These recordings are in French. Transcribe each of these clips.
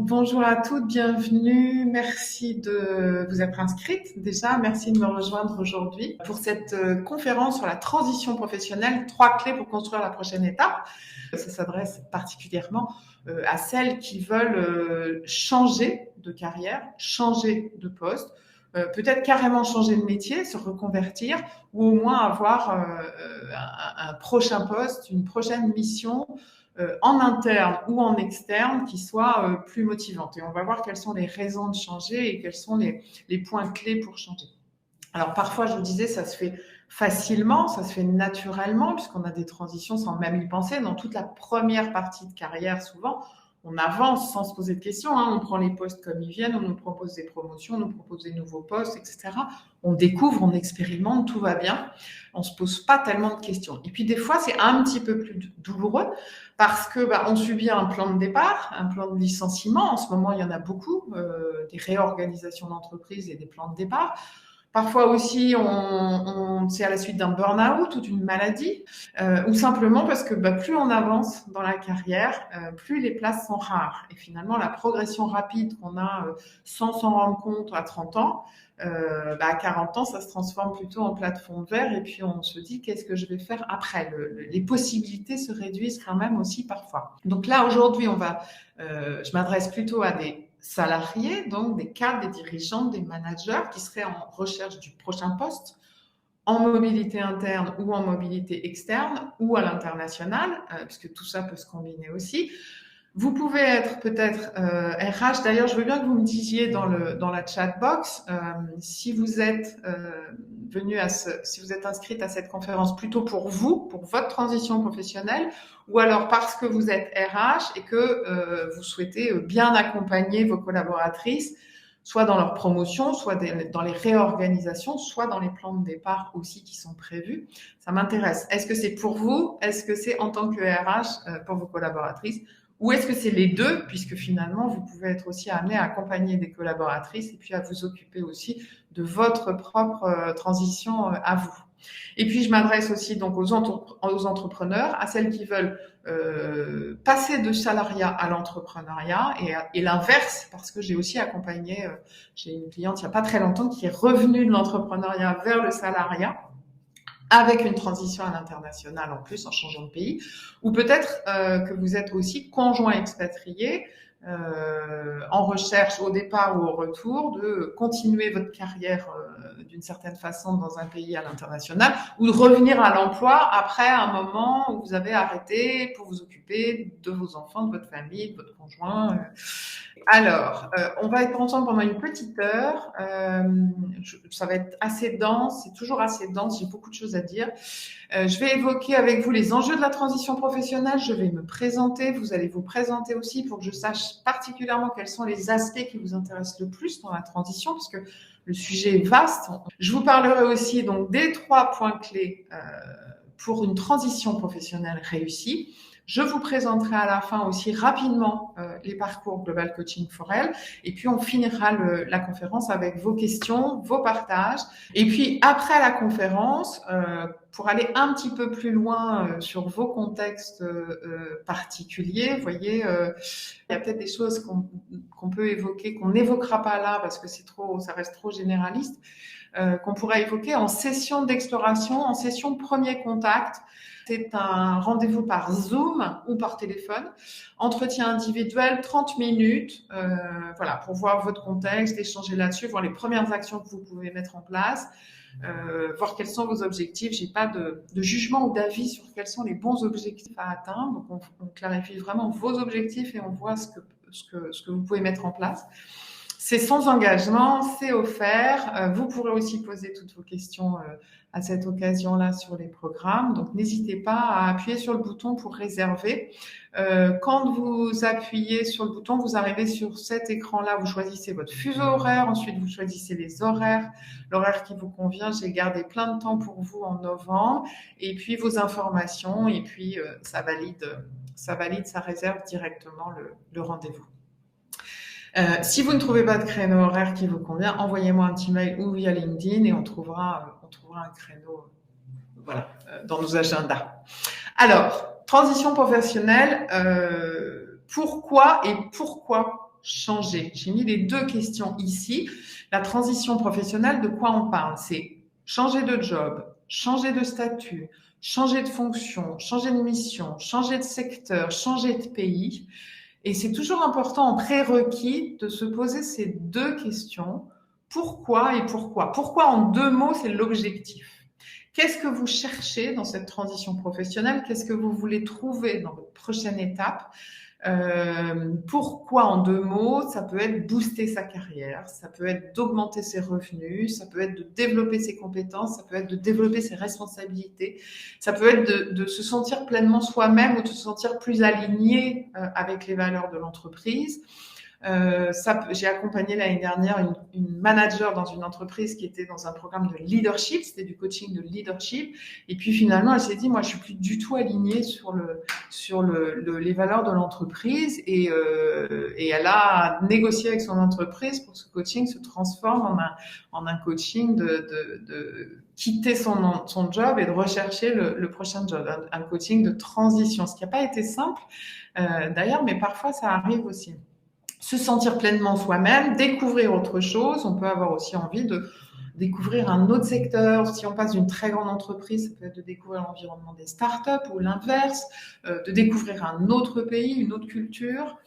Bonjour à toutes, bienvenue. Merci de vous être inscrite déjà. Merci de me rejoindre aujourd'hui pour cette conférence sur la transition professionnelle, 3 clés pour construire la prochaine étape. Ça s'adresse particulièrement à celles qui veulent changer de carrière, changer de poste, peut-être carrément changer de métier, se reconvertir ou au moins avoir un prochain poste, une prochaine mission en interne ou en externe qui soit plus motivante. Et on va voir quelles sont les raisons de changer et quels sont les points clés pour changer. Alors parfois, je vous disais, ça se fait facilement, ça se fait naturellement, puisqu'on a des transitions sans même y penser. Dans toute la première partie de carrière, souvent, on avance sans se poser de questions. On prend les postes comme ils viennent, on nous propose des promotions, on nous propose des nouveaux postes, etc. On découvre, on expérimente, tout va bien. On se pose pas tellement de questions. Et puis des fois, c'est un petit peu plus douloureux parce que on subit un plan de départ, un plan de licenciement. En ce moment, il y en a beaucoup, des réorganisations d'entreprises et des plans de départ. Parfois aussi, c'est à la suite d'un burn-out ou d'une maladie, ou simplement parce que plus on avance dans la carrière, plus les places sont rares. Et finalement, la progression rapide qu'on a sans s'en rendre compte à 30 ans, à 40 ans, ça se transforme plutôt en plat de fond de verre. Et puis, on se dit, qu'est-ce que je vais faire après ? Les possibilités se réduisent quand même aussi parfois. Donc là, aujourd'hui, je m'adresse plutôt à des salariés, donc des cadres, des dirigeants, des managers qui seraient en recherche du prochain poste en mobilité interne ou en mobilité externe ou à l'international, puisque tout ça peut se combiner aussi. Vous pouvez être peut-être RH. D'ailleurs, je veux bien que vous me disiez dans la chat box si vous êtes si vous êtes inscrite à cette conférence plutôt pour vous, pour votre transition professionnelle, ou alors parce que vous êtes RH et que vous souhaitez bien accompagner vos collaboratrices, soit dans leur promotion, soit dans les réorganisations, soit dans les plans de départ aussi qui sont prévus. Ça m'intéresse. Est-ce que c'est pour vous ? Est-ce que c'est en tant que RH pour vos collaboratrices ? Ou est-ce que c'est les deux, puisque finalement, vous pouvez être aussi amené à accompagner des collaboratrices et puis à vous occuper aussi de votre propre transition à vous. Et puis, je m'adresse aussi donc aux entrepreneurs, à celles qui veulent passer de salariat à l'entrepreneuriat et l'inverse, parce que j'ai aussi accompagné, j'ai une cliente il n'y a pas très longtemps qui est revenue de l'entrepreneuriat vers le salariat, avec une transition à l'international en plus, en changeant de pays, ou peut-être que vous êtes aussi conjoint expatrié, en recherche au départ ou au retour de continuer votre carrière d'une certaine façon dans un pays à l'international, ou de revenir à l'emploi après un moment où vous avez arrêté pour vous occuper de vos enfants, de votre famille, de votre conjoint. Alors, on va être ensemble pendant une petite heure. Ça va être assez dense, c'est toujours assez dense, j'ai beaucoup de choses à dire. Je vais évoquer avec vous les enjeux de la transition professionnelle. Je vais me présenter, vous allez vous présenter aussi pour que je sache particulièrement quels sont les aspects qui vous intéressent le plus dans la transition, parce que le sujet est vaste. Je vous parlerai aussi donc des 3 points clés pour une transition professionnelle réussie. Je vous présenterai à la fin aussi rapidement les parcours Global Coaching for Elle. Et puis, on finira la conférence avec vos questions, vos partages. Et puis, après la conférence, pour aller un petit peu plus loin sur vos contextes particuliers, vous voyez, il y a peut-être des choses qu'on peut évoquer, qu'on n'évoquera pas là parce que ça reste trop généraliste, qu'on pourrait évoquer en session d'exploration, en session premier contact. C'est un rendez-vous par Zoom ou par téléphone, entretien individuel, 30 minutes, pour voir votre contexte, échanger là-dessus, voir les premières actions que vous pouvez mettre en place, voir quels sont vos objectifs. J'ai pas de jugement ou d'avis sur quels sont les bons objectifs à atteindre. Donc, on clarifie vraiment vos objectifs et on voit ce que vous pouvez mettre en place. C'est sans engagement, c'est offert. Vous pourrez aussi poser toutes vos questions à cette occasion-là sur les programmes. Donc, n'hésitez pas à appuyer sur le bouton pour réserver. Quand vous appuyez sur le bouton, vous arrivez sur cet écran-là, vous choisissez votre fuseau horaire, ensuite vous choisissez les horaires, l'horaire qui vous convient. J'ai gardé plein de temps pour vous en novembre, et puis vos informations, et puis ça réserve directement le rendez-vous. Si vous ne trouvez pas de créneau horaire qui vous convient, envoyez-moi un petit mail ou via LinkedIn et on trouvera un créneau dans nos agendas. Alors, transition professionnelle, pourquoi changer? J'ai mis les deux questions ici. La transition professionnelle, de quoi on parle? C'est changer de job, changer de statut, changer de fonction, changer de mission, changer de secteur, changer de pays. Et c'est toujours important en prérequis de se poser ces deux questions. Pourquoi et pourquoi? Pourquoi en deux mots, c'est l'objectif. Qu'est-ce que vous cherchez dans cette transition professionnelle? Qu'est-ce que vous voulez trouver dans votre prochaine étape? Pourquoi en deux mots? Ça peut être booster sa carrière, ça peut être d'augmenter ses revenus, ça peut être de développer ses compétences, ça peut être de développer ses responsabilités, ça peut être de se sentir pleinement soi-même ou de se sentir plus aligné avec les valeurs de l'entreprise. J'ai accompagné l'année dernière une manager dans une entreprise qui était dans un programme de leadership, c'était du coaching de leadership, et puis finalement elle s'est dit moi je suis plus du tout alignée sur les valeurs de l'entreprise, et elle a négocié avec son entreprise pour que ce coaching se transforme en un coaching de quitter son job et de rechercher le prochain job, un coaching de transition, ce qui n'a pas été simple d'ailleurs, mais parfois ça arrive aussi. Se sentir pleinement soi-même, découvrir autre chose. On peut avoir aussi envie de découvrir un autre secteur. Si on passe d'une très grande entreprise, ça peut être de découvrir l'environnement des startups ou l'inverse, de découvrir un autre pays, une autre culture,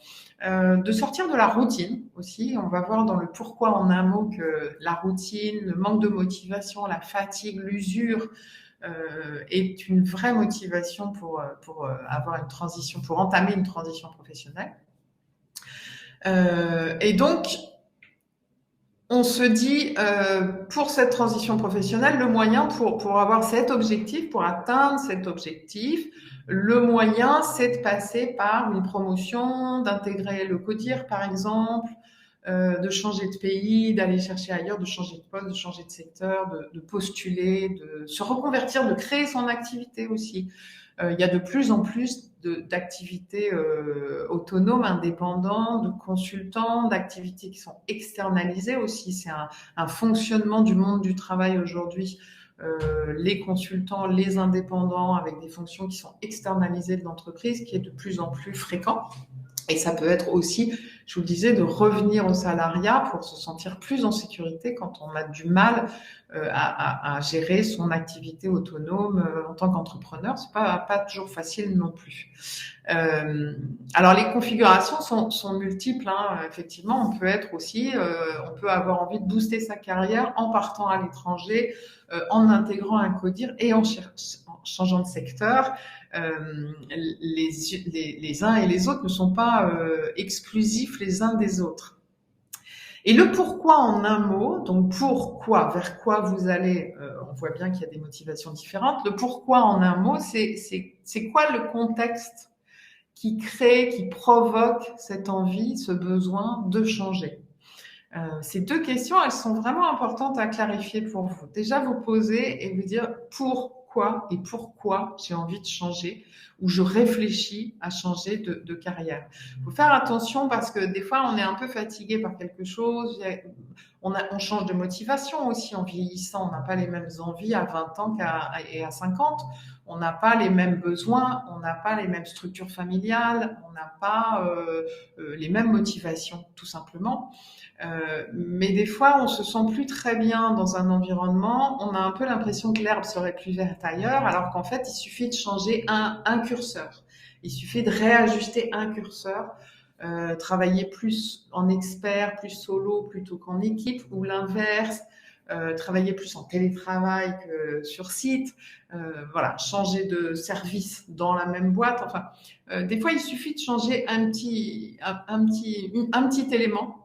de sortir de la routine aussi. On va voir dans le pourquoi en un mot que la routine, le manque de motivation, la fatigue, l'usure est une vraie motivation pour avoir une transition, pour entamer une transition professionnelle. Et donc, on se dit, pour cette transition professionnelle, le moyen pour avoir cet objectif, pour atteindre cet objectif, le moyen, c'est de passer par une promotion, d'intégrer le CODIR, par exemple, de changer de pays, d'aller chercher ailleurs, de changer de poste, de changer de secteur, de postuler, de se reconvertir, de créer son activité aussi. Il y a de plus en plus d'activités autonomes, indépendantes, de consultants, d'activités qui sont externalisées aussi. C'est un fonctionnement du monde du travail aujourd'hui. Les consultants, les indépendants avec des fonctions qui sont externalisées de l'entreprise, qui est de plus en plus fréquent. Et ça peut être aussi, je vous le disais, de revenir au salariat pour se sentir plus en sécurité quand on a du mal à gérer son activité autonome en tant qu'entrepreneur. C'est pas toujours facile non plus. Alors les configurations sont multiples. Effectivement, on peut être aussi, on peut avoir envie de booster sa carrière en partant à l'étranger, en intégrant un CODIR et en changeant de secteur. Les uns et les autres ne sont pas exclusifs les uns des autres. Et le pourquoi en un mot, donc pourquoi, vers quoi vous allez, on voit bien qu'il y a des motivations différentes. Le pourquoi en un mot, c'est quoi le contexte qui crée, qui provoque cette envie, ce besoin de changer? Ces deux questions, elles sont vraiment importantes à clarifier pour vous. Déjà, vous poser et vous dire pourquoi j'ai envie de changer, ou je réfléchis à changer de carrière. Il faut faire attention parce que des fois, on est un peu fatigué par quelque chose. On change de motivation aussi en vieillissant. On n'a pas les mêmes envies à 20 ans et à 50. On n'a pas les mêmes besoins, on n'a pas les mêmes structures familiales, on n'a pas les mêmes motivations, tout simplement. Mais des fois, on se sent plus très bien dans un environnement. On a un peu l'impression que l'herbe serait plus verte ailleurs, alors qu'en fait, il suffit de changer un curseur. Il suffit de réajuster un curseur, travailler plus en expert, plus solo plutôt qu'en équipe, ou l'inverse. Travailler plus en télétravail que sur site, voilà, changer de service dans la même boîte. Enfin, des fois, il suffit de changer un petit élément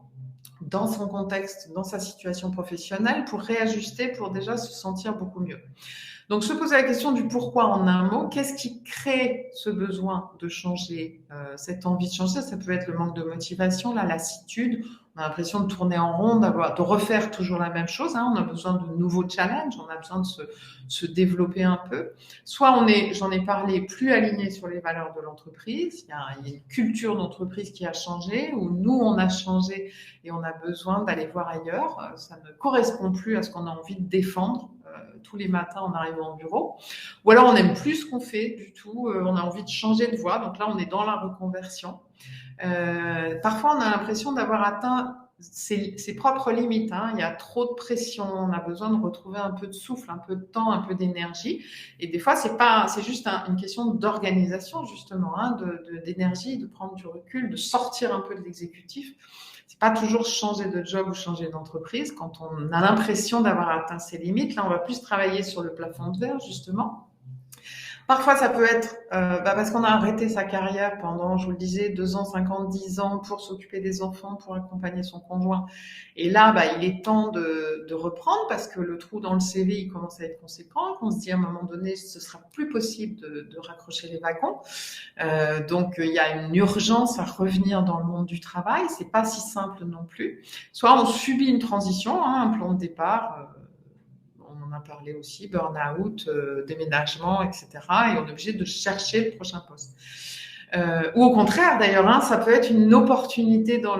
dans son contexte, dans sa situation professionnelle, pour réajuster, pour déjà se sentir beaucoup mieux. Donc, se poser la question du pourquoi en un mot. Qu'est-ce qui crée ce besoin de changer, cette envie de changer? Ça peut être le manque de motivation, la lassitude. On a l'impression de tourner en rond, de refaire toujours la même chose. On a besoin de nouveaux challenges, on a besoin de se développer un peu. Soit j'en ai parlé, plus aligné sur les valeurs de l'entreprise. Il y a une culture d'entreprise qui a changé, ou nous, on a changé et on a besoin d'aller voir ailleurs. Ça ne correspond plus à ce qu'on a envie de défendre tous les matins en arrivant au bureau. Ou alors on n'aime plus ce qu'on fait du tout, on a envie de changer de voie. Donc là, on est dans la reconversion. Parfois, on a l'impression d'avoir atteint ses propres limites. Hein. Il y a trop de pression, on a besoin de retrouver un peu de souffle, un peu de temps, un peu d'énergie. Et des fois, c'est juste une question d'organisation justement, hein, d'énergie, de prendre du recul, de sortir un peu de l'exécutif. C'est pas toujours changer de job ou changer d'entreprise. Quand on a l'impression d'avoir atteint ses limites, là, on va plus travailler sur le plafond de verre justement. Parfois, ça peut être parce qu'on a arrêté sa carrière pendant, je vous le disais, 2 ans, 5 ans, 10 ans pour s'occuper des enfants, pour accompagner son conjoint. Et là, il est temps de reprendre parce que le trou dans le CV, il commence à être conséquent. On se dit à un moment donné, ce sera plus possible de raccrocher les wagons. Donc, il y a une urgence à revenir dans le monde du travail. C'est pas si simple non plus. Soit on subit une transition, hein, un plan de départ. On en a parlé aussi, burn-out, déménagement, etc. Et on est obligé de chercher le prochain poste. Ou au contraire, d'ailleurs, hein, ça peut être une opportunité dans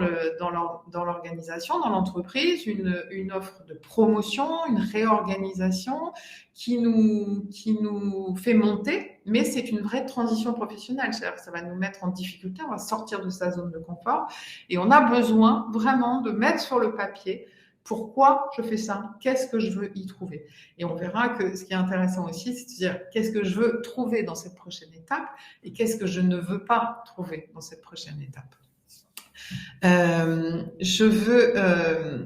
l'organisation, dans l'entreprise, une offre de promotion, une réorganisation qui nous fait monter, mais c'est une vraie transition professionnelle. C'est-à-dire que ça va nous mettre en difficulté, on va sortir de sa zone de confort et on a besoin vraiment de mettre sur le papier pourquoi je fais ça, qu'est-ce que je veux y trouver. Et on verra que ce qui est intéressant aussi, c'est de dire qu'est-ce que je veux trouver dans cette prochaine étape et qu'est-ce que je ne veux pas trouver dans cette prochaine étape.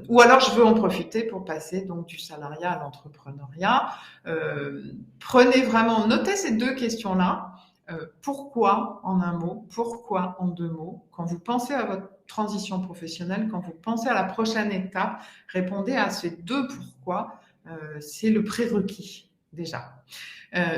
Ou alors je veux en profiter pour passer donc du salariat à l'entrepreneuriat. Prenez vraiment, notez ces 2 questions-là. Pourquoi en un mot, pourquoi en 2 mots. Quand vous pensez à votre transition professionnelle, quand vous pensez à la prochaine étape, répondez à ces 2 pourquoi. C'est le prérequis déjà.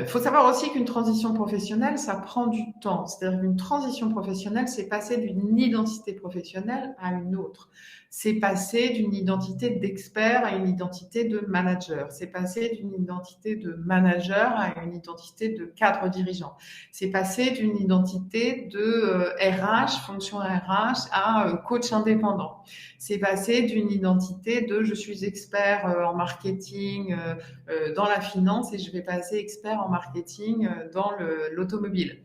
Faut savoir aussi qu'une transition professionnelle, ça prend du temps. C'est-à-dire qu'une transition professionnelle, c'est passer d'une identité professionnelle à une autre. C'est passer d'une identité d'expert à une identité de manager. C'est passer d'une identité de manager à une identité de cadre dirigeant. C'est passer d'une identité de RH, fonction RH, à coach indépendant. C'est passer d'une identité de je suis expert en marketing dans la finance et je vais passer expert en marketing dans l'automobile.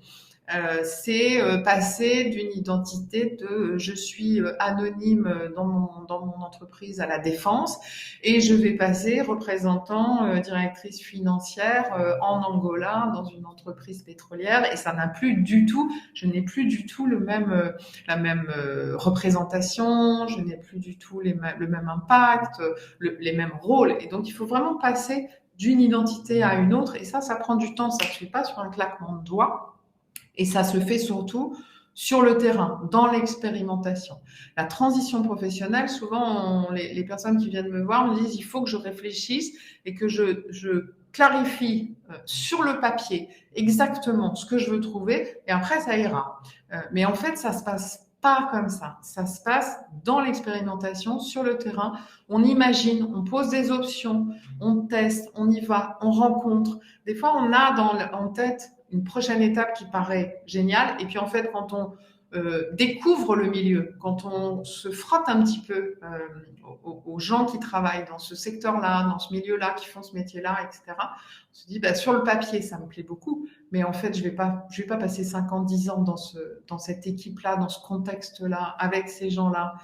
C'est passer d'une identité de je suis anonyme dans mon entreprise à la défense et je vais passer représentant directrice financière en Angola dans une entreprise pétrolière et ça n'a plus du tout, je n'ai plus du tout la même représentation, je n'ai plus du tout le même impact, les mêmes rôles et donc il faut vraiment passer d'une identité à une autre et ça prend du temps, ça ne se fait pas sur un claquement de doigts. Et ça se fait surtout sur le terrain, dans l'expérimentation. La transition professionnelle, souvent, les personnes qui viennent me voir me disent il faut que je réfléchisse et que je clarifie sur le papier exactement ce que je veux trouver et après, ça ira. Mais en fait, ça se passe pas comme ça. Ça se passe dans l'expérimentation, sur le terrain. On imagine, on pose des options, on teste, on y va, on rencontre. Des fois, on a en tête une prochaine étape qui paraît géniale. Et puis en fait, quand on découvre le milieu, quand on se frotte un petit peu aux gens qui travaillent dans ce secteur-là, dans ce milieu-là, qui font ce métier-là, etc., on se dit, sur le papier, ça me plaît beaucoup, mais en fait, je vais pas passer 5 ans, 10 ans dans cette équipe-là, dans ce contexte-là, avec ces gens-là,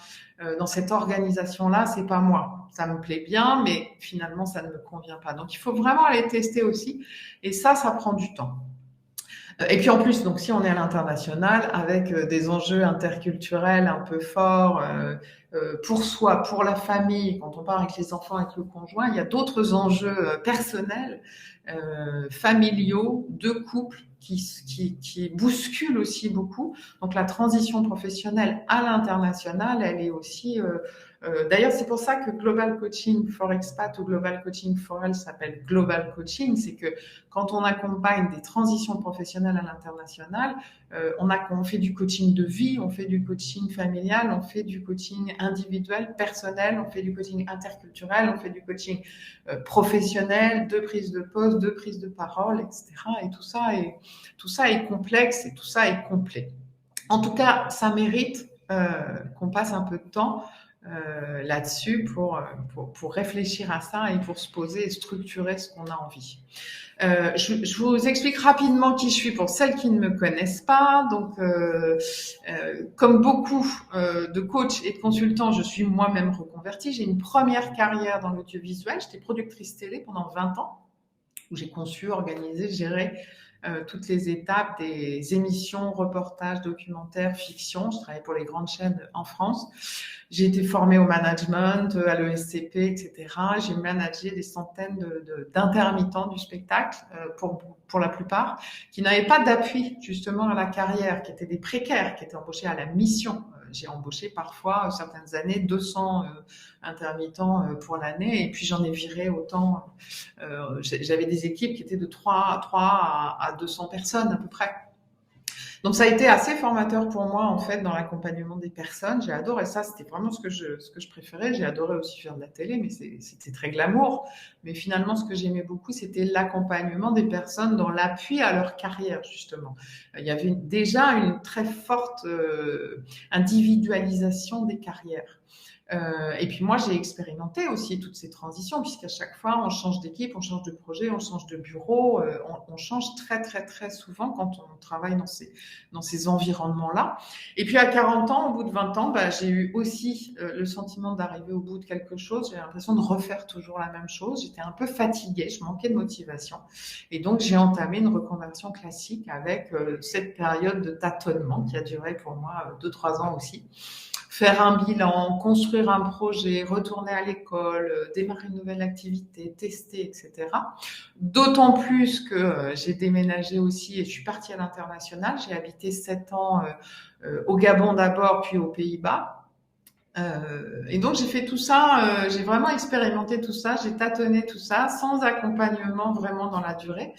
dans cette organisation-là, c'est pas moi. Ça me plaît bien, mais finalement, ça ne me convient pas. Donc, il faut vraiment aller tester aussi. Et ça prend du temps. Et puis en plus, donc si on est à l'international, avec des enjeux interculturels un peu forts pour soi, pour la famille, quand on part avec les enfants, avec le conjoint, il y a d'autres enjeux personnels, familiaux, de couple qui bousculent aussi beaucoup. Donc la transition professionnelle à l'international, elle est aussi d'ailleurs, c'est pour ça que Global Coaching for Expat ou Global Coaching for All s'appelle Global Coaching. C'est que quand on accompagne des transitions professionnelles à l'international, on fait du coaching de vie, on fait du coaching familial, on fait du coaching individuel, personnel, on fait du coaching interculturel, on fait du coaching professionnel, de prise de poste, de prise de parole, etc. Et tout ça est complexe et tout ça est complet. En tout cas, ça mérite qu'on passe un peu de temps là-dessus pour réfléchir à ça et pour se poser et structurer ce qu'on a envie. Je vous explique rapidement qui je suis pour celles qui ne me connaissent pas. Donc, comme beaucoup de coachs et de consultants, je suis moi-même reconvertie. J'ai une première carrière dans l'audiovisuel. J'étais productrice télé pendant 20 ans, où j'ai conçu, organisé, géré toutes les étapes des émissions, reportages, documentaires, fiction. Je travaillais pour les grandes chaînes en France. J'ai été formée au management, à l'ESCP, etc. J'ai managé des centaines d'intermittents du spectacle, pour la plupart, qui n'avaient pas d'appui justement à la carrière, qui étaient des précaires, qui étaient embauchés à la mission. J'ai embauché parfois, certaines années, 200 intermittents pour l'année, et puis j'en ai viré autant. J'avais des équipes qui étaient de 3 à 200 personnes à peu près. Donc ça a été assez formateur pour moi en fait dans l'accompagnement des personnes. J'ai adoré ça, c'était vraiment ce que je préférais. J'ai adoré aussi faire de la télé, mais c'était très glamour. Mais finalement, ce que j'aimais beaucoup, c'était l'accompagnement des personnes dans l'appui à leur carrière justement. Il y avait déjà une très forte individualisation des carrières. Et puis moi, j'ai expérimenté aussi toutes ces transitions, puisqu'à chaque fois, on change d'équipe, on change de projet, on change de bureau, on change très, très, très souvent quand on travaille dans ces environnements-là. Et puis à 40 ans, au bout de 20 ans, j'ai eu aussi le sentiment d'arriver au bout de quelque chose. J'ai l'impression de refaire toujours la même chose. J'étais un peu fatiguée, je manquais de motivation. Et donc, j'ai entamé une reconversion classique avec cette période de tâtonnement qui a duré pour moi 2-3 ans aussi. Faire un bilan, construire un projet, retourner à l'école, démarrer une nouvelle activité, tester, etc. D'autant plus que j'ai déménagé aussi et je suis partie à l'international. J'ai habité 7 ans au Gabon d'abord, puis aux Pays-Bas. Et donc j'ai fait tout ça, j'ai vraiment expérimenté tout ça, j'ai tâtonné tout ça sans accompagnement vraiment dans la durée.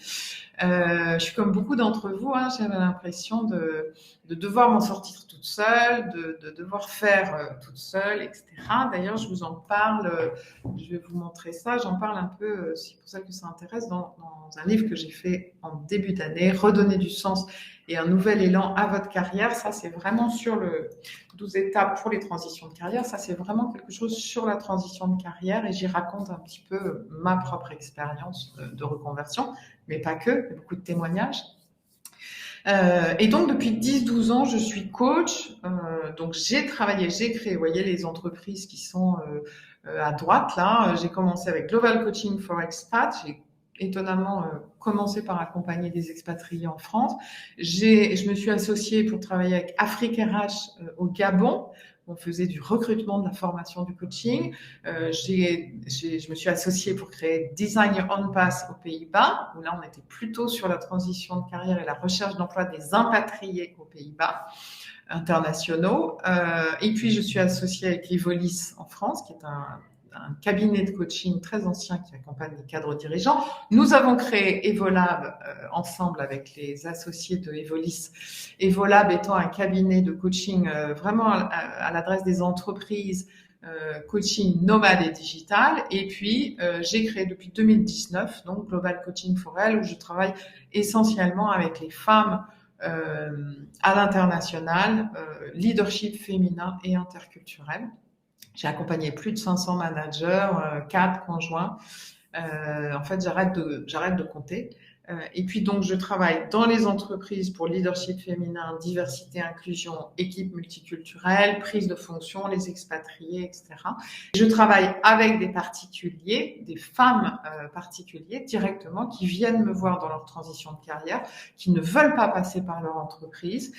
Je suis comme beaucoup d'entre vous, hein, j'avais l'impression de devoir m'en sortir toute seule, de devoir faire toute seule, etc. D'ailleurs, je vous en parle, je vais vous montrer ça, j'en parle un peu, c'est pour ça que ça intéresse, dans un livre que j'ai fait en début d'année, Redonner du sens et un nouvel élan à votre carrière. Ça, c'est vraiment sur le 12 étapes pour les transitions de carrière. Ça, c'est vraiment quelque chose sur la transition de carrière et j'y raconte un petit peu ma propre expérience de reconversion, mais pas que, il y a beaucoup de témoignages. Et donc, depuis 10-12 ans, je suis coach. Donc, j'ai créé, vous voyez, les entreprises qui sont à droite, là. J'ai commencé avec Global Coaching for Expats. J'ai étonnamment commencé par accompagner des expatriés en France. Je me suis associée pour travailler avec Afrique RH au Gabon. On faisait du recrutement, de la formation, du coaching. Je me suis associée pour créer Design Your Own Path aux Pays-Bas, où là, on était plutôt sur la transition de carrière et la recherche d'emploi des impatriés aux Pays-Bas internationaux. Et puis, je suis associée avec Evolis en France, qui est un cabinet de coaching très ancien qui accompagne les cadres dirigeants. Nous avons créé Evolab ensemble avec les associés de Evolis. Evolab étant un cabinet de coaching vraiment à l'adresse des entreprises, coaching nomade et digital. Et puis, j'ai créé depuis 2019 donc Global Coaching for Elle, où je travaille essentiellement avec les femmes à l'international, leadership féminin et interculturel. J'ai accompagné plus de 500 managers, cadres, conjoints. En fait, j'arrête de compter. Et puis donc, je travaille dans les entreprises pour leadership féminin, diversité, inclusion, équipe multiculturelle, prise de fonction, les expatriés, etc. Je travaille avec des particuliers, des femmes particuliers directement qui viennent me voir dans leur transition de carrière, qui ne veulent pas passer par leur entreprise,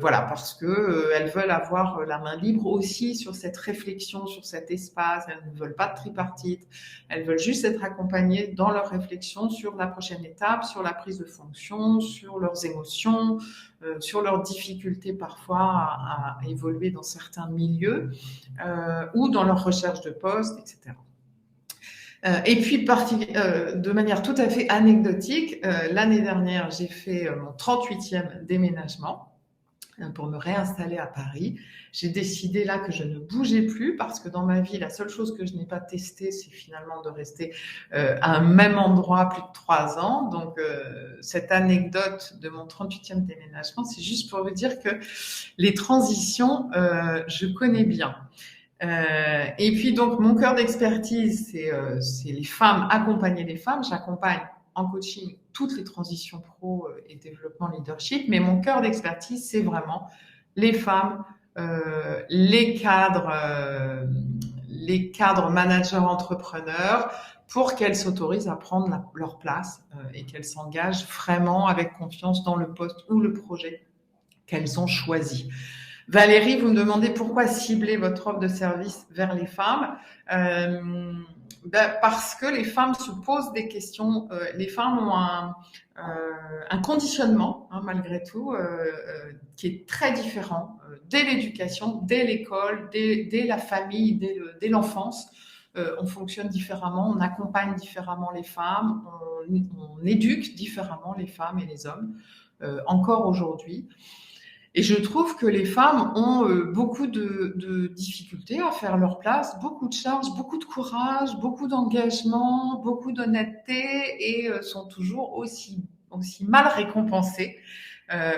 voilà, parce que elles veulent avoir la main libre aussi sur cette réflexion, sur cet espace. Elles ne veulent pas de tripartite. Elles veulent juste être accompagnées dans leur réflexion sur la prochaine étape, sur la prise de fonction, sur leurs émotions, sur leurs difficultés parfois à évoluer dans certains milieux ou dans leur recherche de poste, etc. Et puis, de manière tout à fait anecdotique, l'année dernière, j'ai fait mon 38e déménagement pour me réinstaller à Paris. J'ai décidé là que je ne bougeais plus parce que dans ma vie, la seule chose que je n'ai pas testée, c'est finalement de rester à un même endroit plus de 3 ans. Donc, cette anecdote de mon 38e déménagement, c'est juste pour vous dire que les transitions, je connais bien. Et puis donc mon cœur d'expertise, c'est les femmes, accompagner les femmes. J'accompagne en coaching toutes les transitions pro et développement leadership, mais mon cœur d'expertise, c'est vraiment les femmes, les cadres managers entrepreneurs, pour qu'elles s'autorisent à prendre leur place et qu'elles s'engagent vraiment avec confiance dans le poste ou le projet qu'elles ont choisi. Valérie, vous me demandez pourquoi cibler votre offre de service vers les femmes. Parce que les femmes se posent des questions. Les femmes ont un conditionnement, malgré tout, qui est très différent dès l'éducation, dès l'école, dès la famille, dès l'enfance. On fonctionne différemment, on accompagne différemment les femmes, on éduque différemment les femmes et les hommes, encore aujourd'hui. Et je trouve que les femmes ont beaucoup de difficultés à faire leur place, beaucoup de charges, beaucoup de courage, beaucoup d'engagement, beaucoup d'honnêteté et sont toujours aussi mal récompensées.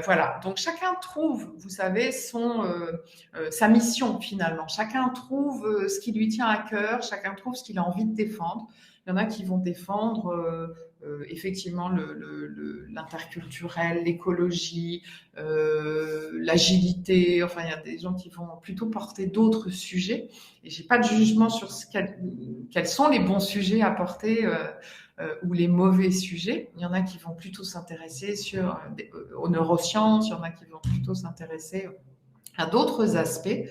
Voilà. Donc chacun trouve, vous savez, sa mission finalement. Chacun trouve ce qui lui tient à cœur. Chacun trouve ce qu'il a envie de défendre. Il y en a qui vont défendre effectivement l'interculturel, l'écologie, l'agilité. Enfin, il y a des gens qui vont plutôt porter d'autres sujets. Et j'ai pas de jugement sur quels sont les bons sujets à porter ou les mauvais sujets. Il y en a qui vont plutôt s'intéresser aux neurosciences. Il y en a qui vont plutôt s'intéresser à d'autres aspects.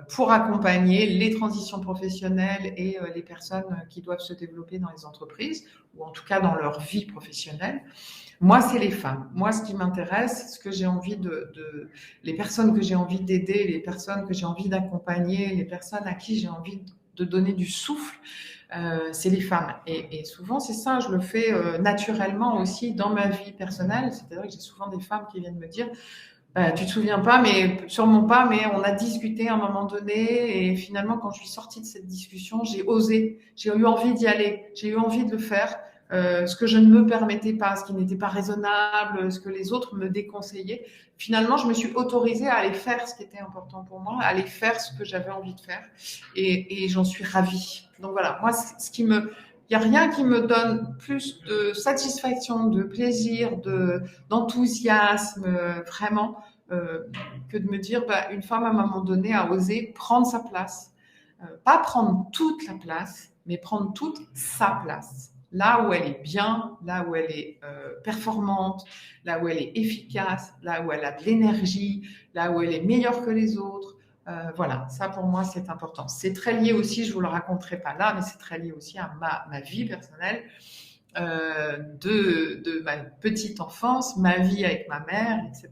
Pour accompagner les transitions professionnelles et les personnes qui doivent se développer dans les entreprises, ou en tout cas dans leur vie professionnelle. Moi, c'est les femmes. Moi, ce qui m'intéresse, ce que j'ai envie les personnes que j'ai envie d'aider, les personnes que j'ai envie d'accompagner, les personnes à qui j'ai envie de donner du souffle, c'est les femmes. Et souvent, c'est ça, je le fais naturellement aussi dans ma vie personnelle. C'est-à-dire que j'ai souvent des femmes qui viennent me dire tu te souviens pas, mais sûrement pas, mais on a discuté à un moment donné et finalement, quand je suis sortie de cette discussion, j'ai osé, j'ai eu envie d'y aller, j'ai eu envie de le faire, ce que je ne me permettais pas, ce qui n'était pas raisonnable, ce que les autres me déconseillaient. Finalement, je me suis autorisée à aller faire ce qui était important pour moi, à aller faire ce que j'avais envie de faire et j'en suis ravie. Donc voilà, moi, il n'y a rien qui me donne plus de satisfaction, de plaisir, d'enthousiasme, vraiment, que de me dire, une femme à un moment donné a osé prendre sa place. Pas prendre toute la place, mais prendre toute sa place. Là où elle est bien, là où elle est performante, là où elle est efficace, là où elle a de l'énergie, là où elle est meilleure que les autres. Voilà, ça pour moi c'est important. C'est très lié aussi, je vous le raconterai pas là, mais c'est très lié aussi à ma vie personnelle de ma petite enfance, ma vie avec ma mère, etc.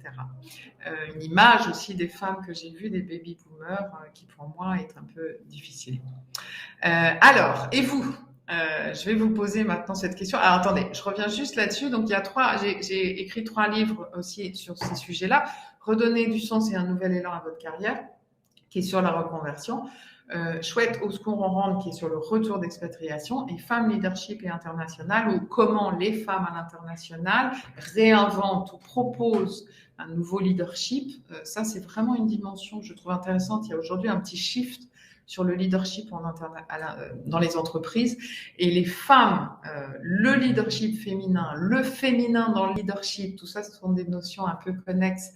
Une image aussi des femmes que j'ai vues, des baby boomers, qui pour moi est un peu difficile. Alors, et vous je vais vous poser maintenant cette question. Alors attendez, je reviens juste là-dessus. Donc il y a j'ai écrit 3 livres aussi sur ces sujets-là. Redonner du sens et un nouvel élan à votre carrière, qui est sur la reconversion. Chouette au secours on rentre, qui est sur le retour d'expatriation, et Femmes, Leadership et International, ou comment les femmes à l'international réinventent ou proposent un nouveau leadership. Ça, c'est vraiment une dimension que je trouve intéressante. Il y a aujourd'hui un petit shift sur le leadership dans les entreprises. Et les femmes, le leadership féminin, le féminin dans le leadership, tout ça, ce sont des notions un peu connexes.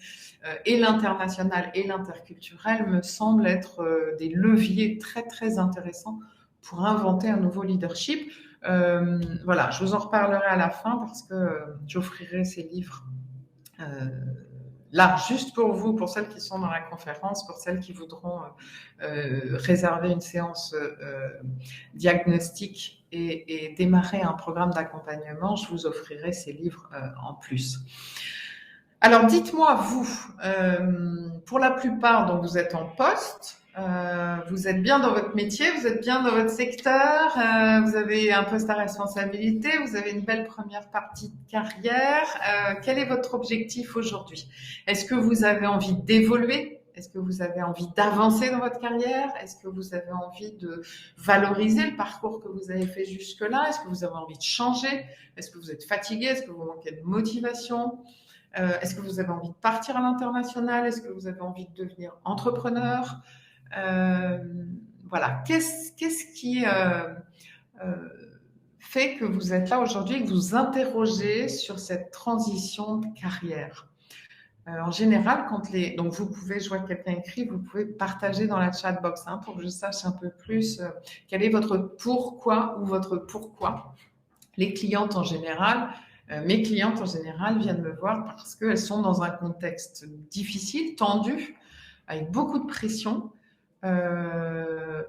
Et l'international et l'interculturel me semblent être des leviers très, très intéressants pour inventer un nouveau leadership. Voilà, je vous en reparlerai à la fin parce que j'offrirai ces livres là, juste pour vous, pour celles qui sont dans la conférence, pour celles qui voudront réserver une séance diagnostique et démarrer un programme d'accompagnement, je vous offrirai ces livres en plus. Alors, dites-moi, vous, pour la plupart, donc vous êtes en poste, vous êtes bien dans votre métier, vous êtes bien dans votre secteur, vous avez un poste à responsabilité, vous avez une belle première partie de carrière. Quel est votre objectif aujourd'hui? Est-ce que vous avez envie d'évoluer? Est-ce que vous avez envie d'avancer dans votre carrière? Est-ce que vous avez envie de valoriser le parcours que vous avez fait jusque-là? Est-ce que vous avez envie de changer? Est-ce que vous êtes fatigué? Est-ce que vous manquez de motivation? Est-ce que vous avez envie de partir à l'international? Est-ce que vous avez envie de devenir entrepreneur? voilà, qu'est-ce qui fait que vous êtes là aujourd'hui et que vous interrogez sur cette transition de carrière? En général, donc vous pouvez, je vois que quelqu'un écrit, vous pouvez partager dans la chat box pour que je sache un peu plus quel est votre pourquoi ou votre pourquoi. Les clientes en général, mes clientes en général viennent me voir parce qu'elles sont dans un contexte difficile, tendu, avec beaucoup de pression.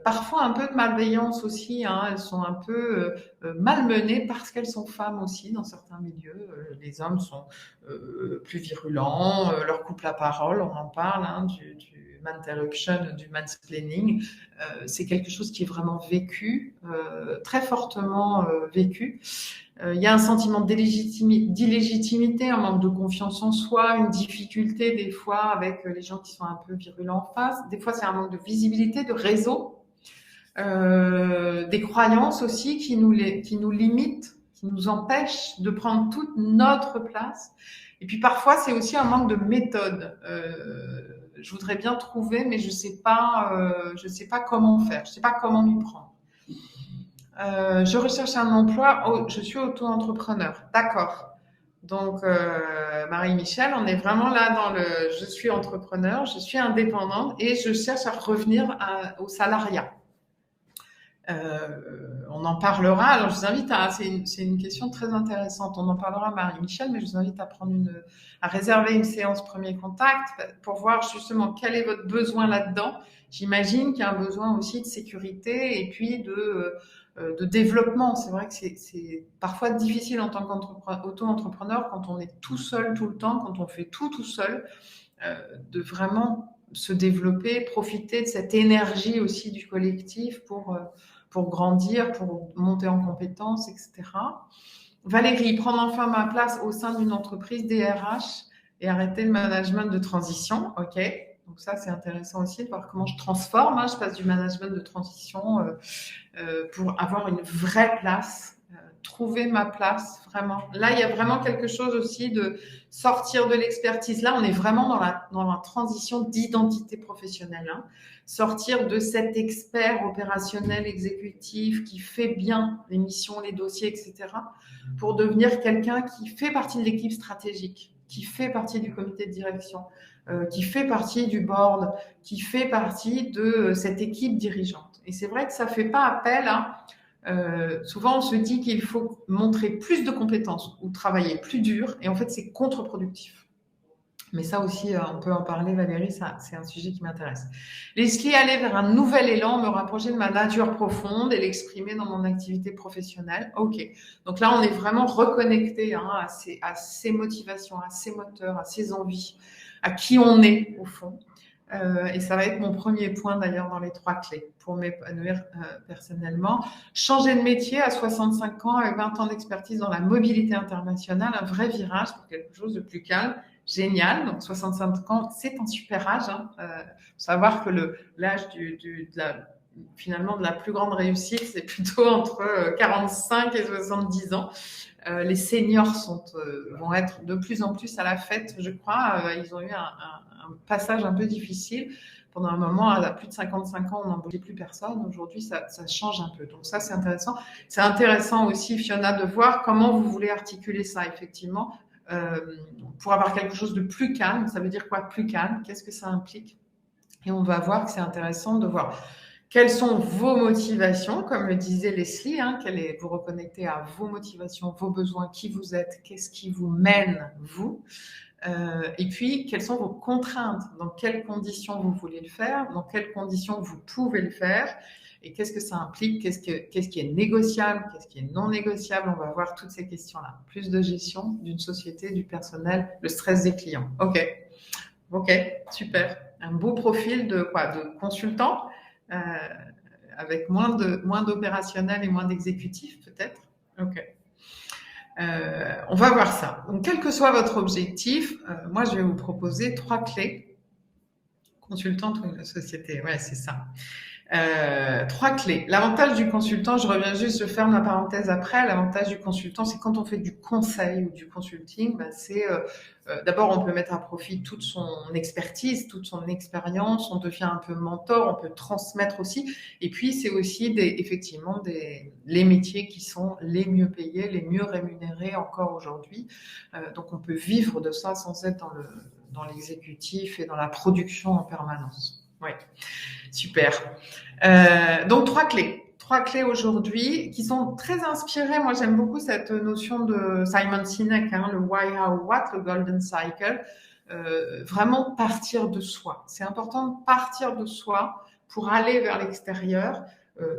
Parfois un peu de malveillance aussi, elles sont un peu malmenées parce qu'elles sont femmes aussi dans certains milieux. Les hommes sont plus virulents, leur coupe la parole, on en parle, du manterruption, du mansplaining. C'est quelque chose qui est vraiment vécu, très fortement vécu. Il y a un sentiment d'illégitimité, un manque de confiance en soi, une difficulté des fois avec les gens qui sont un peu virulents en face. Des fois, c'est un manque de visibilité, de réseau, des croyances aussi qui nous limitent, qui nous empêchent de prendre toute notre place. Et puis parfois, c'est aussi un manque de méthode. Je voudrais bien trouver, mais je sais pas comment faire, je sais pas comment m'y prendre. Je recherche un emploi, je suis auto-entrepreneur. D'accord. Donc, Marie-Michel, on est vraiment là dans je suis entrepreneur, je suis indépendante et je cherche à revenir au salariat. On en parlera. Alors, je vous invite c'est une question très intéressante. On en parlera, Marie-Michel, mais je vous invite à réserver une séance premier contact pour voir justement quel est votre besoin là-dedans. J'imagine qu'il y a un besoin aussi de sécurité et puis de développement. C'est vrai que c'est parfois difficile en tant qu'auto-entrepreneur quand on est tout seul tout le temps, quand on fait tout seul, de vraiment se développer, profiter de cette énergie aussi du collectif pour grandir, pour monter en compétences, etc. Valérie, prendre enfin ma place au sein d'une entreprise DRH et arrêter le management de transition. OK. Donc ça, c'est intéressant aussi de voir comment je transforme. Je passe du management de transition pour avoir une vraie place, trouver ma place, vraiment. Là, il y a vraiment quelque chose aussi de sortir de l'expertise. Là, on est vraiment dans la transition d'identité professionnelle. Sortir de cet expert opérationnel exécutif qui fait bien les missions, les dossiers, etc., pour devenir quelqu'un qui fait partie de l'équipe stratégique, qui fait partie du comité de direction, qui fait partie du board, qui fait partie de cette équipe dirigeante. Et c'est vrai que ça fait pas appel à... souvent, on se dit qu'il faut montrer plus de compétences ou travailler plus dur, et en fait, c'est contre-productif. Mais ça aussi, on peut en parler, Valérie, c'est un sujet qui m'intéresse. Leslie, aller vers un nouvel élan, me rapprocher de ma nature profonde et l'exprimer dans mon activité professionnelle. OK. Donc là, on est vraiment reconnecté à ses motivations, à ses moteurs, à ses envies, à qui on est au fond. Et ça va être mon premier point d'ailleurs dans les 3 clés pour m'épanouir personnellement. Changer de métier à 65 ans avec 20 ans d'expertise dans la mobilité internationale, un vrai virage pour quelque chose de plus calme. Génial. Donc 65 ans, c'est un super âge. Savoir que l'âge finalement de la plus grande réussite, c'est plutôt entre 45 et 70 ans. Les seniors vont être de plus en plus à la fête, je crois. Ils ont eu un passage un peu difficile. Pendant un moment, à plus de 55 ans, on n'embauchait plus personne. Aujourd'hui, ça change un peu. Donc ça, c'est intéressant. C'est intéressant aussi, Fiona, de voir comment vous voulez articuler ça, effectivement, pour avoir quelque chose de plus calme. Ça veut dire quoi, plus calme? Qu'est-ce que ça implique? Et on va voir que c'est intéressant de voir quelles sont vos motivations, comme le disait Leslie, vous reconnectez à vos motivations, vos besoins, qui vous êtes, qu'est-ce qui vous mène, vous. Et puis, quelles sont vos contraintes? Dans quelles conditions vous voulez le faire? Dans quelles conditions vous pouvez le faire? Et qu'est-ce que ça implique? Qu'est-ce qui est négociable? Qu'est-ce qui est non négociable? On va voir toutes ces questions-là. Plus de gestion d'une société, du personnel, le stress des clients. OK, super. Un beau profil de consultant, avec moins d'opérationnel et moins d'exécutif, peut-être. OK. On va voir ça. Donc, quel que soit votre objectif, moi, je vais vous proposer 3 clés. Consultante ou une société, ouais, c'est ça. Trois clés. L'avantage du consultant, je reviens juste, je ferme la parenthèse après. L'avantage du consultant, c'est quand on fait du conseil ou du consulting, c'est d'abord on peut mettre à profit toute son expertise, toute son expérience, on devient un peu mentor, on peut transmettre aussi. Et puis c'est aussi effectivement les métiers qui sont les mieux payés, les mieux rémunérés encore aujourd'hui. Donc on peut vivre de ça sans être dans l'exécutif et dans la production en permanence. Oui. Super. Donc trois clés. Trois clés aujourd'hui qui sont très inspirées. Moi, j'aime beaucoup cette notion de Simon Sinek, le why, how, what, le golden cycle. Vraiment partir de soi. C'est important de partir de soi pour aller vers l'extérieur.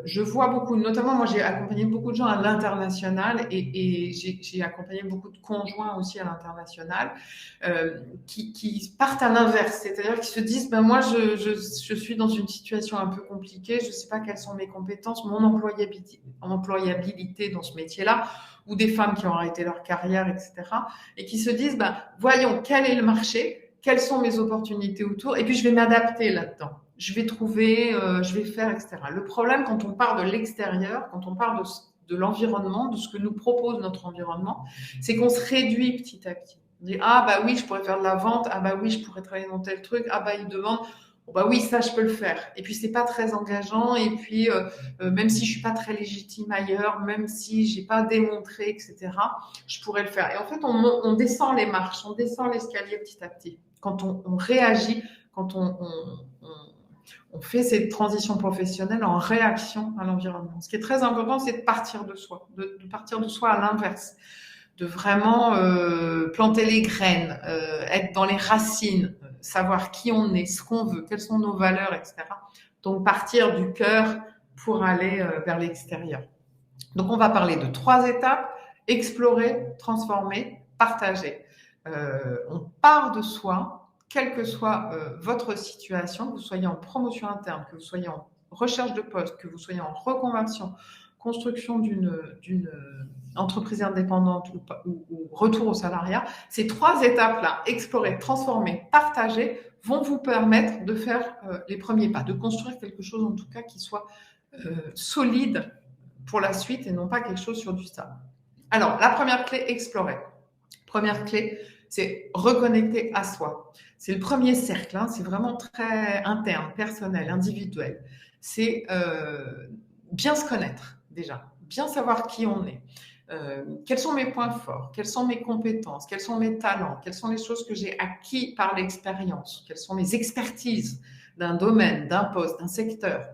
Je vois beaucoup, notamment moi j'ai accompagné beaucoup de gens à l'international et j'ai accompagné beaucoup de conjoints aussi à l'international qui partent à l'inverse, c'est-à-dire qu'ils se disent moi je suis dans une situation un peu compliquée, je ne sais pas quelles sont mes compétences, mon employabilité dans ce métier-là, ou des femmes qui ont arrêté leur carrière, etc. et qui se disent voyons quel est le marché, quelles sont mes opportunités autour, et puis je vais m'adapter là-dedans. Je vais trouver, je vais faire, etc. Le problème, quand on part de l'extérieur, quand on part de l'environnement, de ce que nous propose notre environnement, c'est qu'on se réduit petit à petit. On dit, oui, je pourrais faire de la vente, oui, je pourrais travailler dans tel truc, il demande, oui, ça, je peux le faire. Et puis, c'est pas très engageant, et puis, même si je suis pas très légitime ailleurs, même si j'ai pas démontré, etc., je pourrais le faire. Et en fait, on descend les marches, on descend l'escalier petit à petit. Quand on réagit, quand on fait cette transition professionnelle en réaction à l'environnement. Ce qui est très important, c'est de partir de soi, de partir de soi à l'inverse, de vraiment planter les graines, être dans les racines, savoir qui on est, ce qu'on veut, quelles sont nos valeurs, etc. Donc partir du cœur pour aller vers l'extérieur. Donc on va parler de 3 étapes: explorer, transformer, partager. On part de soi, quelle que soit votre situation, que vous soyez en promotion interne, que vous soyez en recherche de poste, que vous soyez en reconversion, construction d'une entreprise indépendante ou retour au salariat, ces 3 étapes-là, explorer, transformer, partager, vont vous permettre de faire les premiers pas, de construire quelque chose en tout cas qui soit solide pour la suite et non pas quelque chose sur du stable. Alors, la première clé, explorer. Première clé, c'est reconnecter à soi. C'est le premier cercle, c'est vraiment très interne, personnel, individuel. C'est bien se connaître déjà, bien savoir qui on est. Quels sont mes points forts, quelles sont mes compétences, quels sont mes talents, quelles sont les choses que j'ai acquis par l'expérience, quelles sont mes expertises d'un domaine, d'un poste, d'un secteur.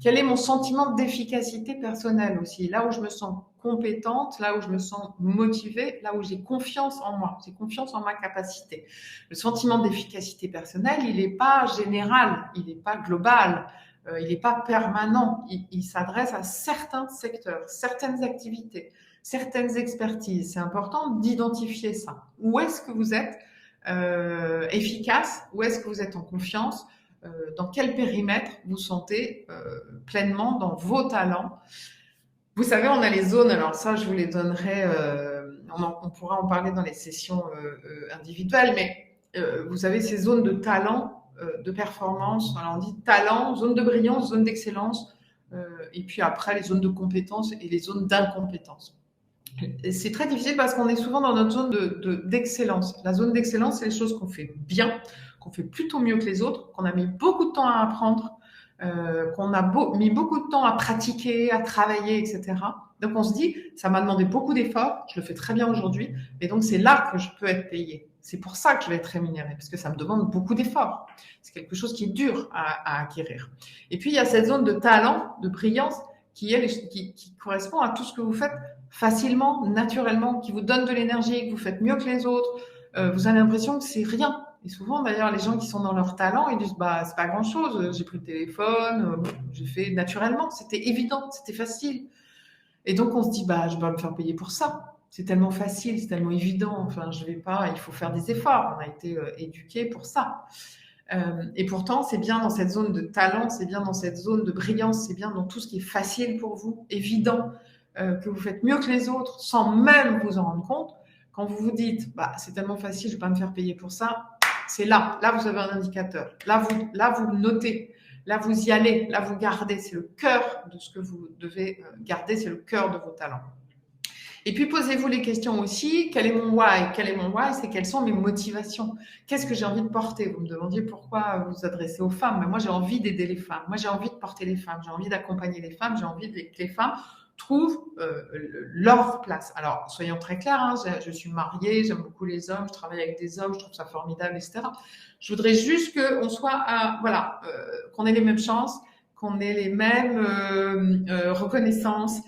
Quel est mon sentiment d'efficacité personnelle aussi, là où je me sens compétente, là où je me sens motivée, là où j'ai confiance en moi, j'ai confiance en ma capacité. Le sentiment d'efficacité personnelle, il n'est pas général, il n'est pas global, il n'est pas permanent, il s'adresse à certains secteurs, certaines activités, certaines expertises. C'est important d'identifier ça. Où est-ce que vous êtes efficace? Où est-ce que vous êtes en confiance? Dans quel périmètre vous sentez pleinement dans vos talents? Vous savez, on a les zones, alors ça, je vous les donnerai, on pourra en parler dans les sessions individuelles, mais vous savez, ces zones de talent, de performance, alors on dit talent, zone de brillance, zone d'excellence, et puis après, les zones de compétence et les zones d'incompétence. C'est très difficile parce qu'on est souvent dans notre zone d'excellence. La zone d'excellence, c'est les choses qu'on fait bien, qu'on fait plutôt mieux que les autres, qu'on a mis beaucoup de temps à apprendre, qu'on a mis beaucoup de temps à pratiquer, à travailler, etc. Donc on se dit, ça m'a demandé beaucoup d'efforts, je le fais très bien aujourd'hui, et donc c'est là que je peux être payé. C'est pour ça que je vais être rémunérée, parce que ça me demande beaucoup d'efforts. C'est quelque chose qui est dur à acquérir. Et puis il y a cette zone de talent, de brillance, qui correspond à tout ce que vous faites facilement, naturellement, qui vous donne de l'énergie, que vous faites mieux que les autres. Vous avez l'impression que c'est rien. Et souvent, d'ailleurs, les gens qui sont dans leur talent, ils disent, c'est pas grand chose, j'ai pris le téléphone, j'ai fait naturellement, c'était évident, c'était facile. Et donc, on se dit, je vais me faire payer pour ça. C'est tellement facile, c'est tellement évident, enfin, je vais pas, il faut faire des efforts. On a été éduqués pour ça. Et pourtant, c'est bien dans cette zone de talent, c'est bien dans cette zone de brillance, c'est bien dans tout ce qui est facile pour vous, évident, que vous faites mieux que les autres, sans même vous en rendre compte. Quand vous vous dites, c'est tellement facile, je ne vais pas me faire payer pour ça, c'est là vous avez un indicateur. Là, vous notez. Là, vous y allez, là, vous gardez. C'est le cœur de ce que vous devez garder, c'est le cœur de vos talents. Et puis, posez-vous les questions aussi. Quel est mon why? Quel est mon why? C'est quelles sont mes motivations? Qu'est-ce que j'ai envie de porter? Vous me demandiez pourquoi vous vous adressez aux femmes. Mais moi, j'ai envie d'aider les femmes. Moi, j'ai envie de porter les femmes. J'ai envie d'accompagner les femmes. J'ai envie que les femmes trouvent leur place. Alors, soyons très clairs, hein, je suis mariée, j'aime beaucoup les hommes, je travaille avec des hommes, je trouve ça formidable, etc. Je voudrais juste qu'on soit, qu'on ait les mêmes chances, qu'on ait les mêmes reconnaissances,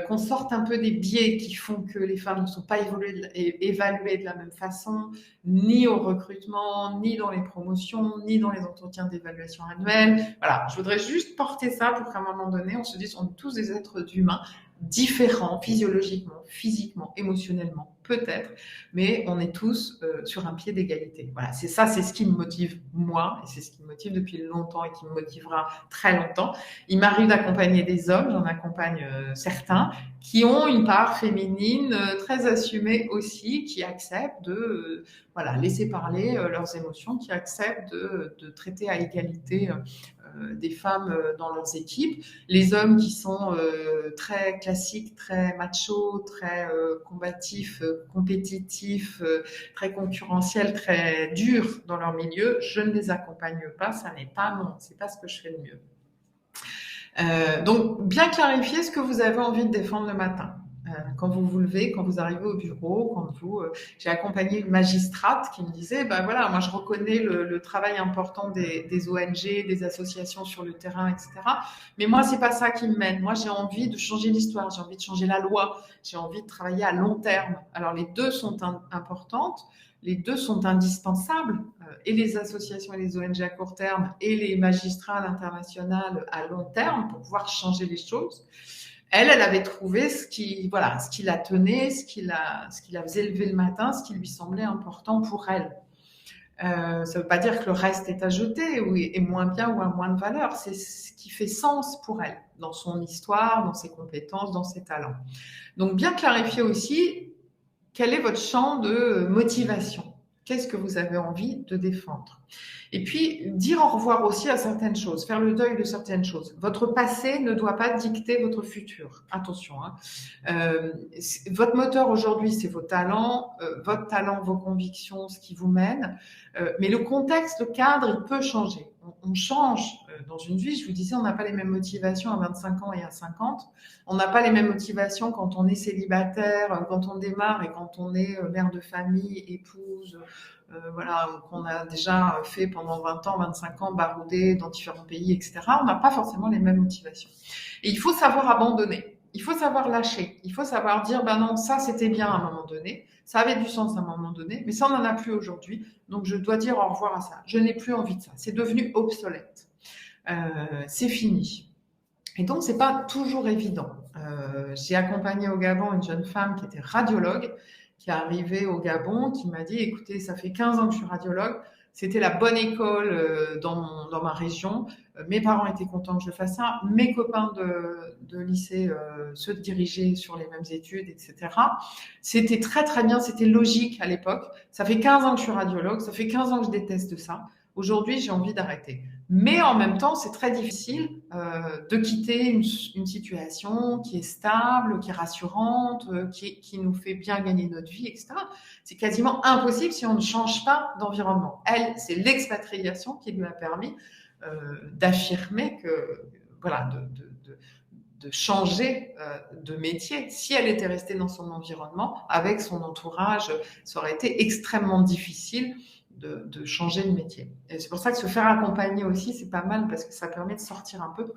qu'on sorte un peu des biais qui font que les femmes ne sont pas évaluées de la même façon, ni au recrutement, ni dans les promotions, ni dans les entretiens d'évaluation annuelle. Voilà, je voudrais juste porter ça pour qu'à un moment donné, on se dise on est tous des êtres humains différents physiologiquement, physiquement, émotionnellement, peut-être, mais on est tous sur un pied d'égalité. Voilà, c'est ça, c'est ce qui me motive moi, et c'est ce qui me motive depuis longtemps et qui me motivera très longtemps. Il m'arrive d'accompagner des hommes, j'en accompagne certains, qui ont une part féminine très assumée aussi, qui acceptent de laisser parler leurs émotions, qui acceptent de traiter à égalité des femmes dans leurs équipes. Les hommes qui sont très classiques, très machos, très combatifs, compétitifs, très concurrentiels, très durs dans leur milieu, je ne les accompagne pas, ça n'est pas non, c'est pas ce que je fais de mieux. Donc, bien clarifier ce que vous avez envie de défendre le matin. Quand vous vous levez, quand vous arrivez au bureau, j'ai accompagné une magistrate qui me disait, moi je reconnais le travail important des ONG, des associations sur le terrain, etc. Mais moi c'est pas ça qui me mène. Moi j'ai envie de changer l'histoire, j'ai envie de changer la loi, j'ai envie de travailler à long terme. Alors les deux sont importantes. Les deux sont indispensables, et les associations et les ONG à court terme et les magistrats à l'international à long terme pour pouvoir changer les choses. Elle avait trouvé ce qui la tenait, ce qui la faisait lever le matin, ce qui lui semblait important pour elle. Ça ne veut pas dire que le reste est à jeter ou est moins bien ou a moins de valeur. C'est ce qui fait sens pour elle, dans son histoire, dans ses compétences, dans ses talents. Donc, bien clarifier aussi quel est votre champ de motivation. Qu'est-ce que vous avez envie de défendre? Et puis, dire au revoir aussi à certaines choses, faire le deuil de certaines choses. Votre passé ne doit pas dicter votre futur. Attention, votre moteur aujourd'hui, c'est vos talents, votre talent, vos convictions, ce qui vous mène. Mais le contexte, le cadre, il peut changer. On change dans une vie. Je vous disais, on n'a pas les mêmes motivations à 25 ans et à 50. On n'a pas les mêmes motivations quand on est célibataire, quand on démarre et quand on est mère de famille, épouse, qu'on a déjà fait pendant 20 ans, 25 ans, baroudé dans différents pays, etc. On n'a pas forcément les mêmes motivations. Et il faut savoir abandonner. Il faut savoir lâcher. Il faut savoir dire, non, ça c'était bien à un moment donné. Ça avait du sens à un moment donné, mais ça on n'en a plus aujourd'hui. Donc je dois dire au revoir à ça. Je n'ai plus envie de ça. C'est devenu obsolète. C'est fini. Et donc, c'est pas toujours évident. J'ai accompagné au Gabon une jeune femme qui était radiologue, qui est arrivée au Gabon, qui m'a dit, écoutez, ça fait 15 ans que je suis radiologue, c'était la bonne école dans ma région, mes parents étaient contents que je fasse ça, mes copains de lycée se dirigeaient sur les mêmes études, etc. C'était très très bien, c'était logique à l'époque. Ça fait 15 ans que je suis radiologue, ça fait 15 ans que je déteste ça. Aujourd'hui, j'ai envie d'arrêter. Mais en même temps, c'est très difficile de quitter une situation qui est stable, qui est rassurante, qui nous fait bien gagner notre vie, etc. C'est quasiment impossible si on ne change pas d'environnement. Elle, c'est l'expatriation qui lui a permis d'affirmer que, de changer de métier. Si elle était restée dans son environnement, avec son entourage, ça aurait été extrêmement difficile de changer de métier. Et c'est pour ça que se faire accompagner aussi, c'est pas mal parce que ça permet de sortir un peu.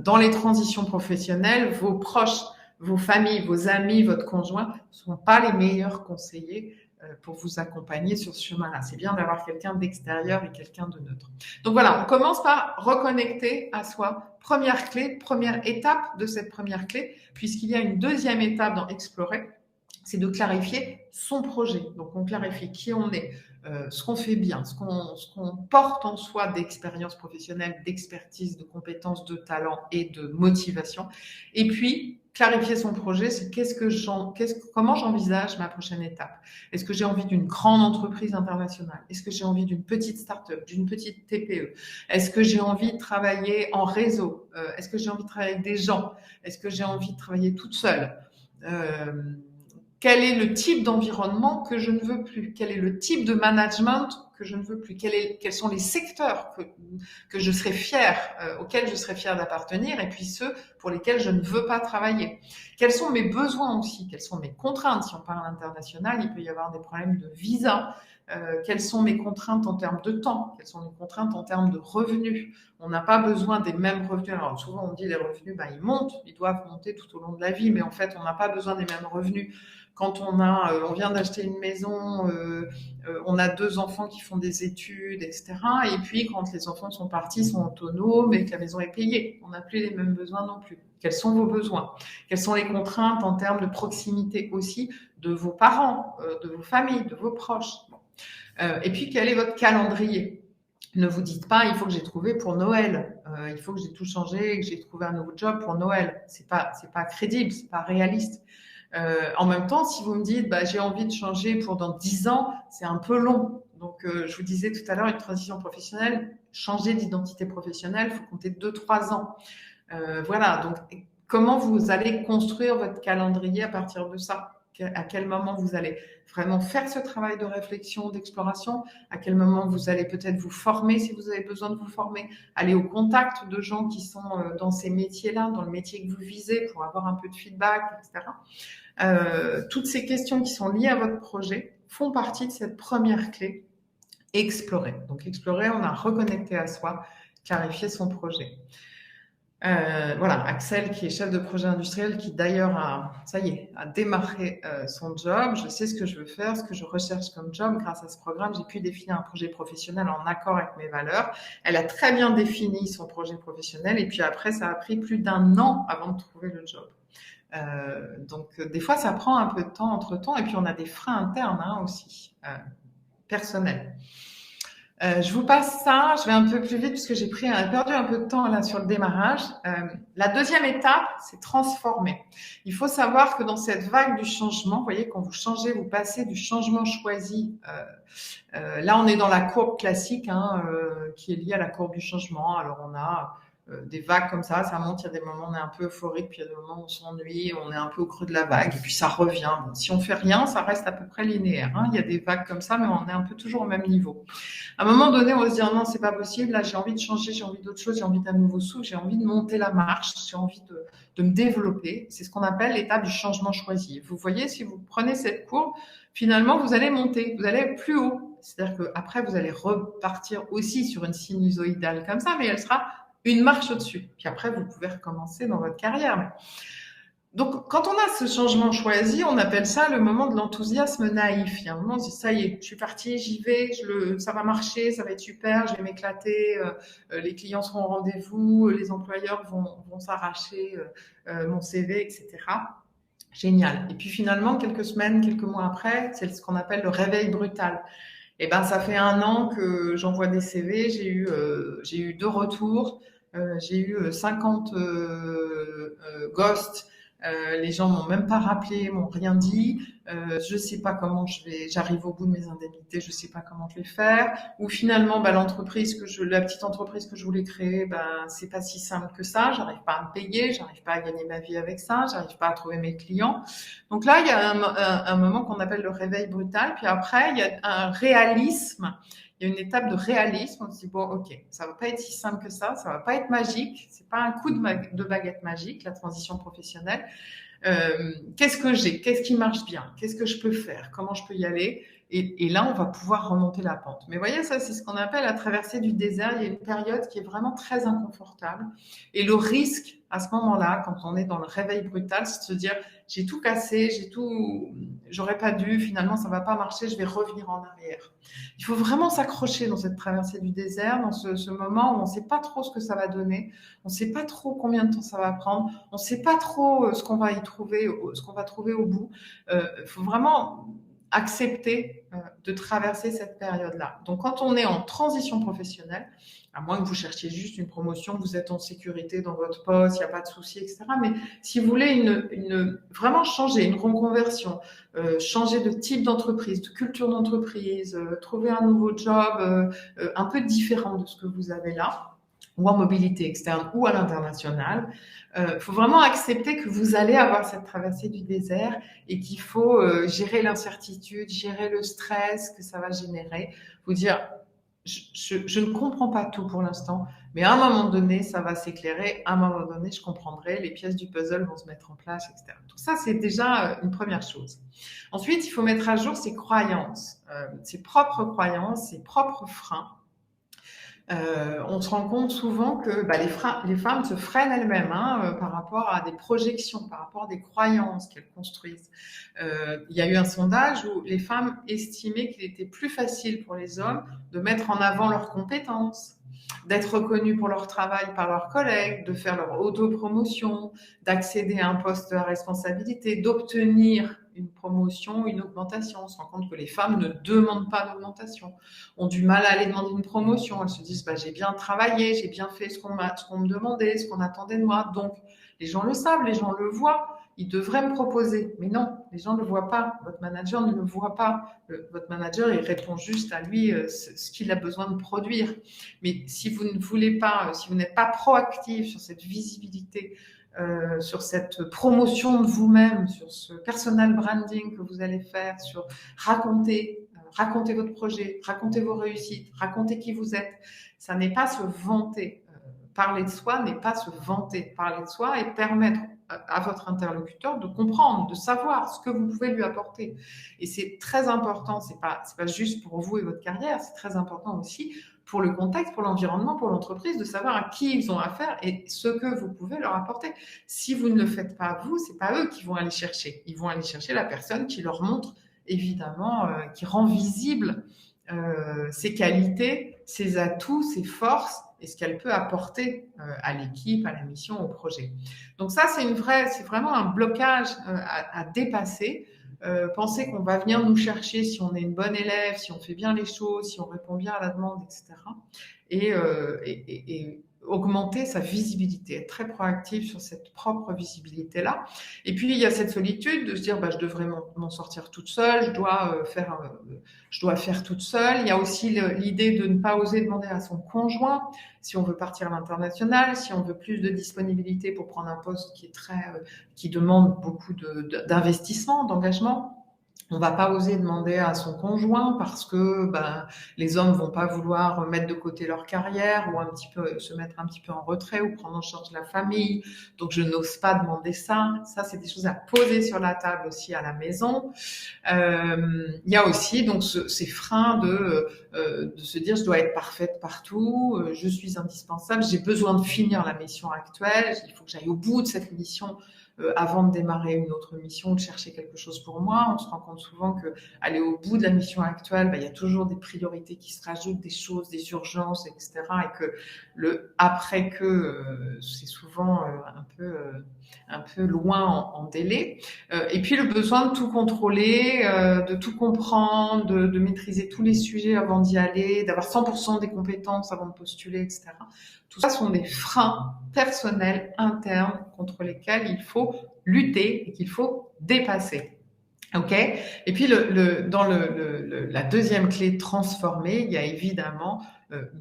Dans les transitions professionnelles, vos proches, vos familles, vos amis, votre conjoint ne sont pas les meilleurs conseillers pour vous accompagner sur ce chemin-là. C'est bien d'avoir quelqu'un d'extérieur et quelqu'un de neutre. Donc voilà, on commence par reconnecter à soi. Première clé, première étape de cette première clé, puisqu'il y a une deuxième étape dans Explorer, c'est de clarifier son projet. Donc, on clarifie qui on est, ce qu'on fait bien, ce qu'on porte en soi d'expérience professionnelle, d'expertise, de compétences, de talent et de motivation. Et puis, Clarifier son projet, c'est comment j'envisage ma prochaine étape. Est-ce que j'ai envie d'une grande entreprise internationale? Est-ce que j'ai envie d'une petite start-up, d'une petite TPE? Est-ce que j'ai envie de travailler en réseau? Est-ce que j'ai envie de travailler avec des gens? Est-ce que j'ai envie de travailler toute seule? Quel est le type d'environnement que je ne veux plus? Quel est le type de management que je ne veux plus? Quels sont les secteurs que je serais fière, auxquels je serais fière d'appartenir, et puis ceux pour lesquels je ne veux pas travailler? Quels sont mes besoins aussi? Quelles sont mes contraintes? Si on parle international, il peut y avoir des problèmes de visa. Quelles sont mes contraintes en termes de temps? Quelles sont mes contraintes en termes de revenus? On n'a pas besoin des mêmes revenus. Alors souvent on dit les revenus, ils montent, ils doivent monter tout au long de la vie, mais en fait on n'a pas besoin des mêmes revenus. Quand on vient d'acheter une maison, on a 2 enfants qui font des études, etc. Et puis quand les enfants sont partis, sont autonomes et que la maison est payée, on n'a plus les mêmes besoins non plus. Quels sont vos besoins? Quelles sont les contraintes en termes de proximité aussi de vos parents, de vos familles, de vos proches? Et puis quel est votre calendrier? Ne vous dites pas, il faut que j'ai trouvé pour Noël, il faut que j'ai tout changé, que j'ai trouvé un nouveau job pour Noël. C'est pas crédible, c'est pas réaliste. En même temps, si vous me dites, j'ai envie de changer pour dans 10 ans, c'est un peu long. Donc, je vous disais tout à l'heure, une transition professionnelle, changer d'identité professionnelle, il faut compter 2-3 ans. Voilà. Donc, comment vous allez construire votre calendrier à partir de ça? À quel moment vous allez vraiment faire ce travail de réflexion, d'exploration? À quel moment vous allez peut-être vous former si vous avez besoin de vous former? Aller au contact de gens qui sont dans ces métiers-là, dans le métier que vous visez pour avoir un peu de feedback, etc. Toutes ces questions qui sont liées à votre projet font partie de cette première clé, explorer. Donc explorer, on a reconnecté à soi, clarifier son projet. Voilà, Axel qui est chef de projet industriel, qui d'ailleurs a démarré son job. Je sais ce que je veux faire, ce que je recherche comme job. Grâce à ce programme, j'ai pu définir un projet professionnel en accord avec mes valeurs. Elle a très bien défini son projet professionnel et puis après, ça a pris plus d'1 an avant de trouver le job. Donc des fois, ça prend un peu de temps entre-temps et puis on a des freins internes aussi, personnels. Je vous passe ça, je vais un peu plus vite puisque j'ai perdu un peu de temps là sur le démarrage. La deuxième étape, c'est transformer. Il faut savoir que dans cette vague du changement, vous voyez, quand vous changez, vous passez du changement choisi. Là, on est dans la courbe classique qui est liée à la courbe du changement. Alors, on a des vagues comme ça monte, il y a des moments où on est un peu euphorique, puis il y a des moments où on s'ennuie, on est un peu au creux de la vague, et puis ça revient. Bon, si on fait rien, ça reste à peu près linéaire. Il y a des vagues comme ça, mais on est un peu toujours au même niveau. À un moment donné, on va se dire non, c'est pas possible, là j'ai envie de changer, j'ai envie d'autre chose, j'ai envie d'un nouveau souffle, j'ai envie de monter la marche, j'ai envie de me développer. C'est ce qu'on appelle l'étape du changement choisi. Vous voyez, si vous prenez cette courbe, finalement, vous allez monter, vous allez plus haut. C'est-à-dire qu'après, vous allez repartir aussi sur une sinusoïdale comme ça, mais elle sera une marche au-dessus. Puis après, vous pouvez recommencer dans votre carrière. Donc, quand on a ce changement choisi, on appelle ça le moment de l'enthousiasme naïf. Il y a un moment, on se dit, ça y est, je suis partie, j'y vais, ça va marcher, ça va être super, je vais m'éclater, les clients seront au rendez-vous, les employeurs vont s'arracher mon CV, etc. Génial. Et puis finalement, quelques semaines, quelques mois après, c'est ce qu'on appelle le réveil brutal. Et ça fait 1 an que j'envoie des CV, j'ai eu 2 retours, j'ai eu 50 ghosts. Les gens m'ont même pas rappelé, m'ont rien dit. Je sais pas comment j'arrive au bout de mes indemnités, je sais pas comment je vais faire. Ou finalement, la petite entreprise que je voulais créer, c'est pas si simple que ça. J'arrive pas à me payer, j'arrive pas à gagner ma vie avec ça, j'arrive pas à trouver mes clients. Donc là, il y a un moment qu'on appelle le réveil brutal. Puis après, il y a un réalisme. Il y a une étape de réalisme. On se dit, bon, ok, ça va pas être si simple que ça va pas être magique. C'est pas un coup de baguette magique, la transition professionnelle. Qu'est-ce que j'ai? Qu'est-ce qui marche bien? Qu'est-ce que je peux faire? Comment je peux y aller? Et là, on va pouvoir remonter la pente. Mais voyez, ça, c'est ce qu'on appelle la traversée du désert. Il y a une période qui est vraiment très inconfortable. Et le risque, à ce moment-là, quand on est dans le réveil brutal, c'est de se dire, j'ai tout cassé, j'aurais pas dû, finalement, ça va pas marcher, je vais revenir en arrière. Il faut vraiment s'accrocher dans cette traversée du désert, dans ce moment où on sait pas trop ce que ça va donner, on sait pas trop combien de temps ça va prendre, on sait pas trop ce qu'on va y trouver, ce qu'on va trouver au bout. Il faut vraiment accepter de traverser cette période-là. Donc, quand on est en transition professionnelle, à moins que vous cherchiez juste une promotion, vous êtes en sécurité dans votre poste, il n'y a pas de souci, etc. Mais si vous voulez vraiment changer, une reconversion, changer de type d'entreprise, de culture d'entreprise, trouver un nouveau job un peu différent de ce que vous avez là, ou en mobilité externe ou à l'international, faut vraiment accepter que vous allez avoir cette traversée du désert et qu'il faut gérer l'incertitude, gérer le stress que ça va générer. Vous dire, je ne comprends pas tout pour l'instant, mais à un moment donné, ça va s'éclairer. À un moment donné, je comprendrai. Les pièces du puzzle vont se mettre en place, etc. Tout ça, c'est déjà une première chose. Ensuite, il faut mettre à jour ses croyances, ses propres croyances, ses propres freins. On se rend compte souvent que les femmes se freinent elles-mêmes par rapport à des projections, par rapport à des croyances qu'elles construisent. Il y a eu un sondage où les femmes estimaient qu'il était plus facile pour les hommes de mettre en avant leurs compétences, d'être reconnus pour leur travail par leurs collègues, de faire leur autopromotion, d'accéder à un poste à responsabilité, d'obtenir une promotion, une augmentation. On se rend compte que les femmes ne demandent pas d'augmentation, ont du mal à aller demander une promotion. Elles se disent, j'ai bien travaillé, j'ai bien fait ce qu'on me demandait, ce qu'on attendait de moi. Donc, les gens le savent, les gens le voient. Ils devraient me proposer. Mais non, les gens ne le voient pas. Votre manager ne le voit pas. Votre manager, il répond juste à lui ce qu'il a besoin de produire. Mais si vous ne voulez pas, si vous n'êtes pas proactif sur cette visibilité, sur cette promotion de vous-même, sur ce personal branding que vous allez faire, sur raconter votre projet, raconter vos réussites, raconter qui vous êtes. Ça n'est pas se vanter. Parler de soi n'est pas se vanter. Parler de soi et permettre à votre interlocuteur de comprendre, de savoir ce que vous pouvez lui apporter. Et c'est très important, c'est pas juste pour vous et votre carrière, c'est très important aussi pour le contexte, pour l'environnement, pour l'entreprise, de savoir à qui ils ont affaire et ce que vous pouvez leur apporter. Si vous ne le faites pas vous, c'est pas eux qui vont aller chercher. Ils vont aller chercher la personne qui leur montre, évidemment, qui rend visible ses qualités, ses atouts, ses forces et ce qu'elle peut apporter à l'équipe, à la mission, au projet. Donc ça, c'est vraiment un blocage à dépasser. Penser qu'on va venir nous chercher si on est une bonne élève, si on fait bien les choses, si on répond bien à la demande, etc. Et augmenter sa visibilité, être très proactif sur cette propre visibilité-là. Et puis, il y a cette solitude de se dire, je devrais m'en sortir toute seule, je dois faire toute seule. Il y a aussi l'idée de ne pas oser demander à son conjoint si on veut partir à l'international, si on veut plus de disponibilité pour prendre un poste qui demande beaucoup d'investissement, d'engagement. On va pas oser demander à son conjoint parce que les hommes vont pas vouloir mettre de côté leur carrière ou se mettre un petit peu en retrait ou prendre en charge la famille. Donc je n'ose pas demander ça. Ça, c'est des choses à poser sur la table aussi à la maison. Il y a aussi donc ces freins de se dire je dois être parfaite partout, je suis indispensable, j'ai besoin de finir la mission actuelle, il faut que j'aille au bout de cette mission avant de démarrer une autre mission, de chercher quelque chose pour moi. On se rend compte souvent que aller au bout de la mission actuelle, il y a toujours des priorités qui se rajoutent, des choses, des urgences, etc. Et que le après que c'est souvent un peu loin en délai. Et puis le besoin de tout contrôler, de tout comprendre, de maîtriser tous les sujets avant d'y aller, d'avoir 100% des compétences avant de postuler, etc. Tout ça sont des freins personnels internes contre lesquels il faut lutter et qu'il faut dépasser. Ok. Et puis la deuxième clé, transformer, il y a évidemment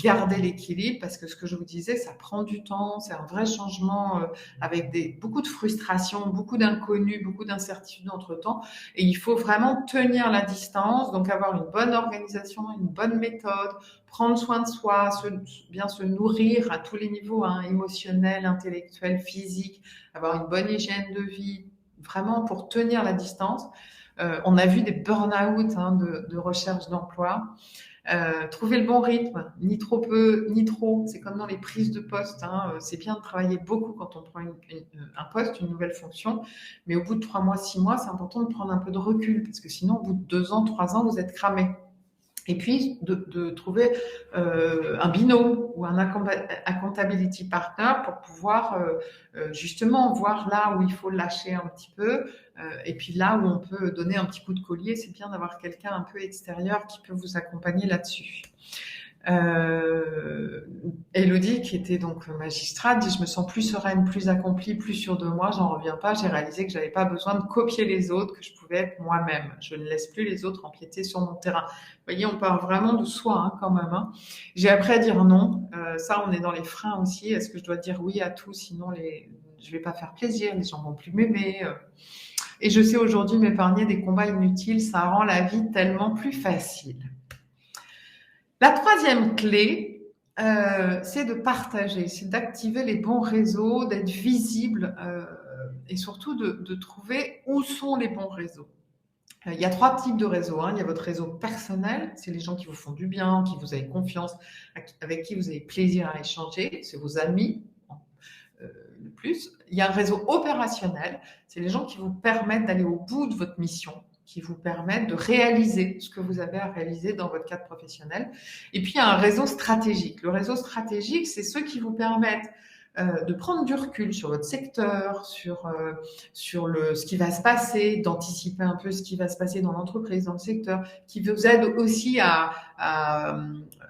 garder l'équilibre, parce que ce que je vous disais, ça prend du temps, c'est un vrai changement avec beaucoup de frustration, beaucoup d'inconnus, beaucoup d'incertitudes entre-temps, et il faut vraiment tenir la distance, donc avoir une bonne organisation, une bonne méthode, prendre soin de soi, bien se nourrir à tous les niveaux, émotionnel, intellectuel, physique, avoir une bonne hygiène de vie, vraiment pour tenir la distance. On a vu des burn-out de recherche d'emploi. Trouver le bon rythme, ni trop peu, ni trop. C'est comme dans les prises de poste. C'est bien de travailler beaucoup quand on prend un poste, une nouvelle fonction. Mais au bout de 3 mois, 6 mois, c'est important de prendre un peu de recul parce que sinon, au bout de 2 ans, 3 ans, vous êtes cramé. Et puis, de trouver un binôme ou un accountability partner pour pouvoir justement voir là où il faut lâcher un petit peu. Et puis là où on peut donner un petit coup de collier, c'est bien d'avoir quelqu'un un peu extérieur qui peut vous accompagner là-dessus. Elodie, qui était donc magistrate, dit: je me sens plus sereine, plus accomplie, plus sûre de moi, j'en reviens pas, j'ai réalisé que j'avais pas besoin de copier les autres, que je pouvais être moi-même. Je ne laisse plus les autres empiéter sur mon terrain. Vous voyez, on parle vraiment de soi hein, quand même. Hein. J'ai appris à dire non. Ça, on est dans les freins aussi. Est-ce que je dois dire oui à tout, sinon je vais pas faire plaisir, les gens vont plus m'aimer. Et je sais aujourd'hui m'épargner des combats inutiles, ça rend la vie tellement plus facile. La troisième clé, c'est de partager, c'est d'activer les bons réseaux, d'être visible et surtout de trouver où sont les bons réseaux. Il y a 3 types de réseaux. Hein. Il y a votre réseau personnel, c'est les gens qui vous font du bien, en qui vous avez confiance, avec qui vous avez plaisir à échanger, c'est vos amis le plus. Il y a un réseau opérationnel, c'est les gens qui vous permettent d'aller au bout de votre mission, qui vous permettent de réaliser ce que vous avez à réaliser dans votre cadre professionnel. Et puis, il y a un réseau stratégique. Le réseau stratégique, c'est ceux qui vous permettent de prendre du recul sur votre secteur, sur ce qui va se passer, d'anticiper un peu ce qui va se passer dans l'entreprise, dans le secteur, qui vous aide aussi à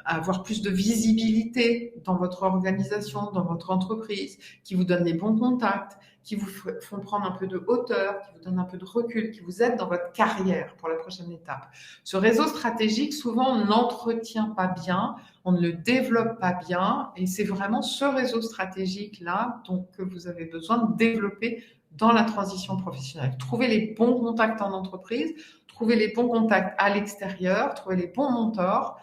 avoir plus de visibilité dans votre organisation, dans votre entreprise, qui vous donne les bons contacts, qui vous font prendre un peu de hauteur, qui vous donnent un peu de recul, qui vous aident dans votre carrière pour la prochaine étape. Ce réseau stratégique, souvent, on n'entretient pas bien, on ne le développe pas bien, et c'est vraiment ce réseau stratégique-là que vous avez besoin de développer dans la transition professionnelle. Trouvez les bons contacts en entreprise, trouvez les bons contacts à l'extérieur, trouvez les bons mentors,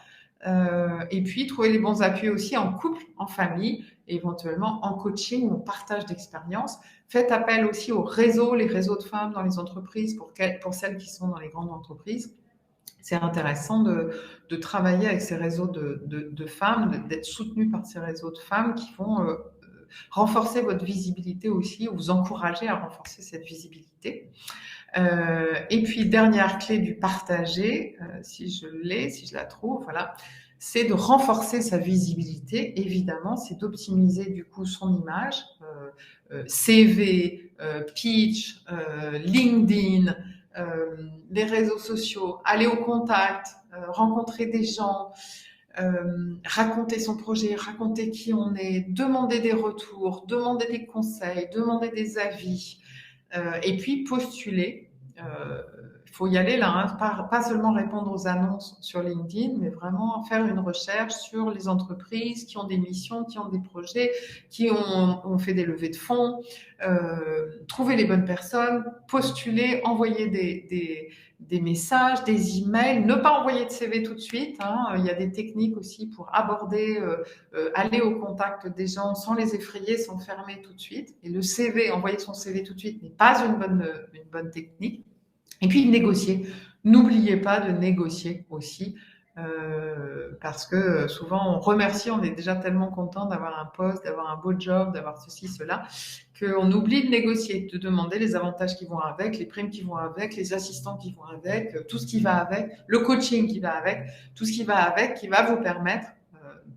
et puis trouver les bons appuis aussi en couple, en famille, et éventuellement en coaching ou en partage d'expérience. Faites appel aussi aux réseaux, les réseaux de femmes dans les entreprises pour celles qui sont dans les grandes entreprises. C'est intéressant de travailler avec ces réseaux de femmes, d'être soutenu par ces réseaux de femmes qui vont renforcer votre visibilité aussi, ou vous encourager à renforcer cette visibilité. Et puis, dernière clé du partager, si je la trouve, voilà, c'est de renforcer sa visibilité. Évidemment, c'est d'optimiser du coup son image, CV, pitch, LinkedIn, les réseaux sociaux, aller au contact, rencontrer des gens, raconter son projet, raconter qui on est, demander des retours, demander des conseils, demander des avis, et puis postuler. Il faut y aller là, hein, pas seulement répondre aux annonces sur LinkedIn, mais vraiment faire une recherche sur les entreprises qui ont des missions, qui ont des projets, qui ont fait des levées de fonds, trouver les bonnes personnes, postuler, envoyer des messages, des emails, ne pas envoyer de CV tout de suite. Hein. Il y a des techniques aussi pour aborder, aller au contact des gens sans les effrayer, sans fermer tout de suite. Et le CV, envoyer son CV tout de suite n'est pas une bonne technique. Et puis négocier. N'oubliez pas de négocier aussi, parce que souvent on remercie, on est déjà tellement content d'avoir un poste, d'avoir un beau job, d'avoir ceci, cela, qu'on oublie de négocier, de demander les avantages qui vont avec, les primes qui vont avec, les assistants qui vont avec, tout ce qui va avec, le coaching qui va avec, tout ce qui va avec, qui va vous permettre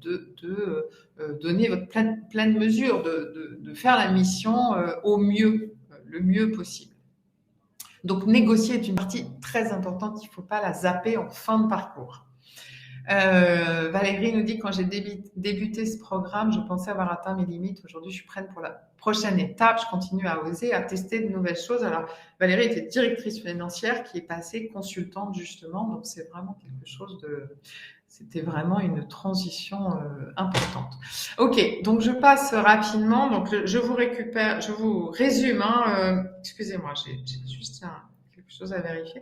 de donner votre pleine mesure, de faire la mission au mieux, le mieux possible. Donc, négocier est une partie très importante, il ne faut pas la zapper en fin de parcours. Valérie nous dit: quand j'ai débuté ce programme, je pensais avoir atteint mes limites. Aujourd'hui, je suis prête pour la prochaine étape. Je continue à oser, à tester de nouvelles choses. Alors, Valérie était directrice financière qui est passée consultante, justement. Donc, c'est vraiment quelque chose c'était vraiment une transition importante. Ok, donc je passe rapidement. Donc je vous résume. Excusez-moi, j'ai juste quelque chose à vérifier.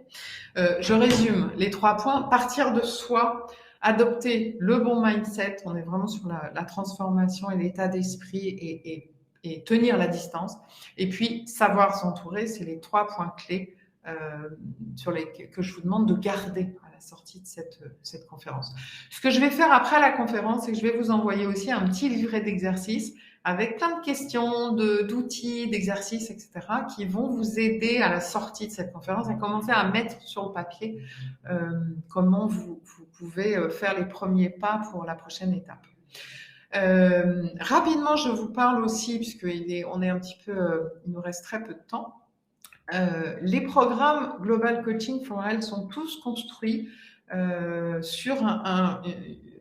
Je résume les 3 points. Partir de soi, adopter le bon mindset. On est vraiment sur la transformation et l'état d'esprit et tenir la distance. Et puis savoir s'entourer, c'est les 3 points clés que je vous demande de garder à la sortie de cette conférence. Ce que je vais faire après la conférence, c'est que je vais vous envoyer aussi un petit livret d'exercices avec plein de questions, d'outils, d'exercices, etc., qui vont vous aider à la sortie de cette conférence à commencer à mettre sur le papier comment vous pouvez faire les premiers pas pour la prochaine étape. Rapidement, je vous parle aussi, on est un petit peu, il nous reste très peu de temps. Les programmes Global Coaching for Health sont tous construits sur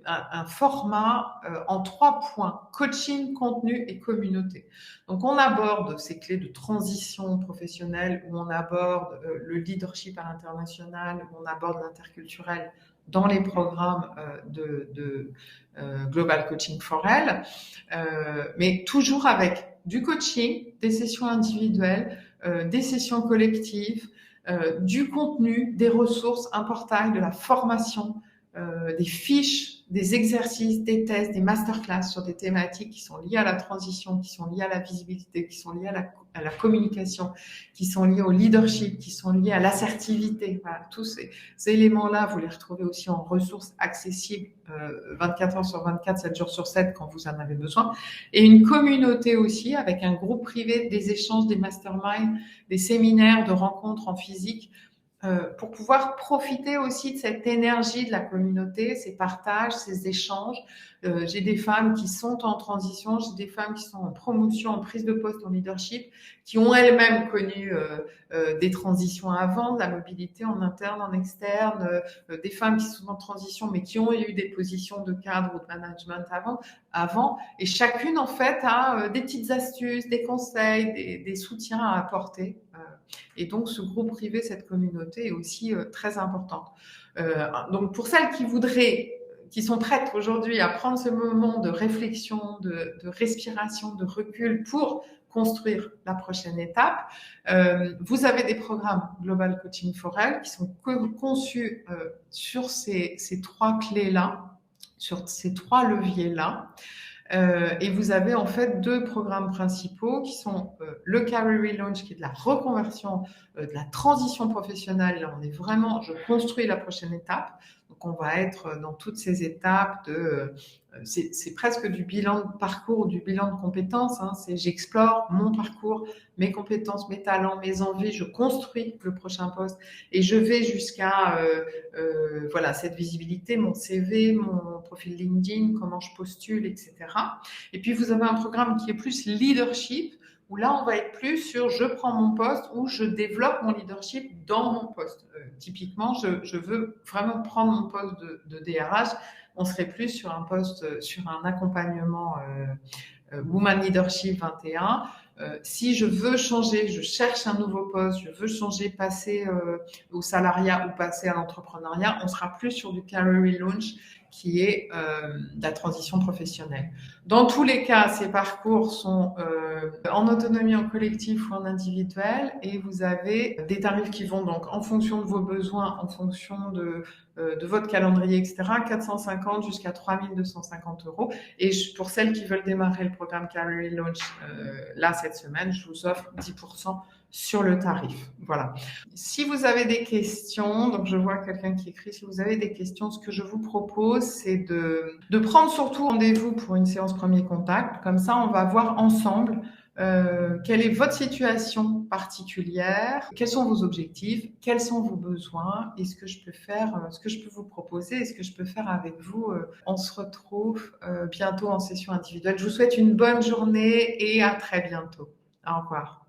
un format en 3 points: coaching, contenu et communauté. Donc on aborde ces clés de transition professionnelle, où on aborde le leadership à l'international, où on aborde l'interculturel dans les programmes de Global Coaching for Health, mais toujours avec du coaching, des sessions individuelles, des sessions collectives, du contenu, des ressources, un portail, de la formation, des fiches, des exercices, des tests, des masterclass sur des thématiques qui sont liées à la transition, qui sont liées à la visibilité, qui sont liées à la communication, qui sont liées au leadership, qui sont liées à l'assertivité. Voilà, tous ces éléments-là, vous les retrouvez aussi en ressources accessibles 24 heures sur 24, 7 jours sur 7 quand vous en avez besoin. Et une communauté aussi, avec un groupe privé, des échanges, des masterminds, des séminaires, de rencontres en physique, pour pouvoir profiter aussi de cette énergie de la communauté, ces partages, ces échanges. J'ai des femmes qui sont en transition, j'ai des femmes qui sont en promotion, en prise de poste, en leadership, qui ont elles-mêmes connu des transitions avant, de la mobilité en interne, en externe, des femmes qui sont en transition mais qui ont eu des positions de cadre ou de management avant. Et chacune, en fait, a des petites astuces, des conseils, des soutiens à apporter. Et donc, ce groupe privé, cette communauté est aussi très importante. Donc, pour celles qui sont prêtes aujourd'hui à prendre ce moment de réflexion, de respiration, de recul pour construire la prochaine étape, vous avez des programmes Global Coaching for Health qui sont conçus sur ces 3 clés-là, sur ces 3 leviers-là. Et vous avez en fait 2 programmes principaux qui sont le Career Relaunch, qui est de la reconversion, de la transition professionnelle. Là, je construis la prochaine étape. Donc, on va être dans toutes ces étapes c'est presque du bilan de parcours, du bilan de compétences. J'explore mon parcours, mes compétences, mes talents, mes envies. Je construis le prochain poste et je vais jusqu'à cette visibilité, mon CV, mon profil LinkedIn, comment je postule, etc. Et puis, vous avez un programme qui est plus leadership, où là, on va être plus sur je prends mon poste ou je développe mon leadership dans mon poste. Typiquement, je veux vraiment prendre mon poste de DRH. On serait plus sur un poste, sur un accompagnement Woman Leadership 21. Si je veux changer, je cherche un nouveau poste, je veux changer, passer au salariat ou passer à l'entrepreneuriat, on sera plus sur du Career Relaunch, qui est de la transition professionnelle. Dans tous les cas, ces parcours sont en autonomie, en collectif ou en individuel, et vous avez des tarifs qui vont donc en fonction de vos besoins, en fonction de votre calendrier, etc., 450 jusqu'à 3250 €. Et pour celles qui veulent démarrer le programme Career Launch là cette semaine, je vous offre 10% sur le tarif. Voilà. Si vous avez des questions, donc je vois quelqu'un qui écrit, si vous avez des questions, ce que je vous propose, c'est de prendre surtout rendez-vous pour une séance premier contact. Comme ça, on va voir ensemble quelle est votre situation particulière, quels sont vos objectifs, quels sont vos besoins, et ce que je peux faire, ce que je peux vous proposer, et ce que je peux faire avec vous. On se retrouve bientôt en session individuelle. Je vous souhaite une bonne journée et à très bientôt. Au revoir.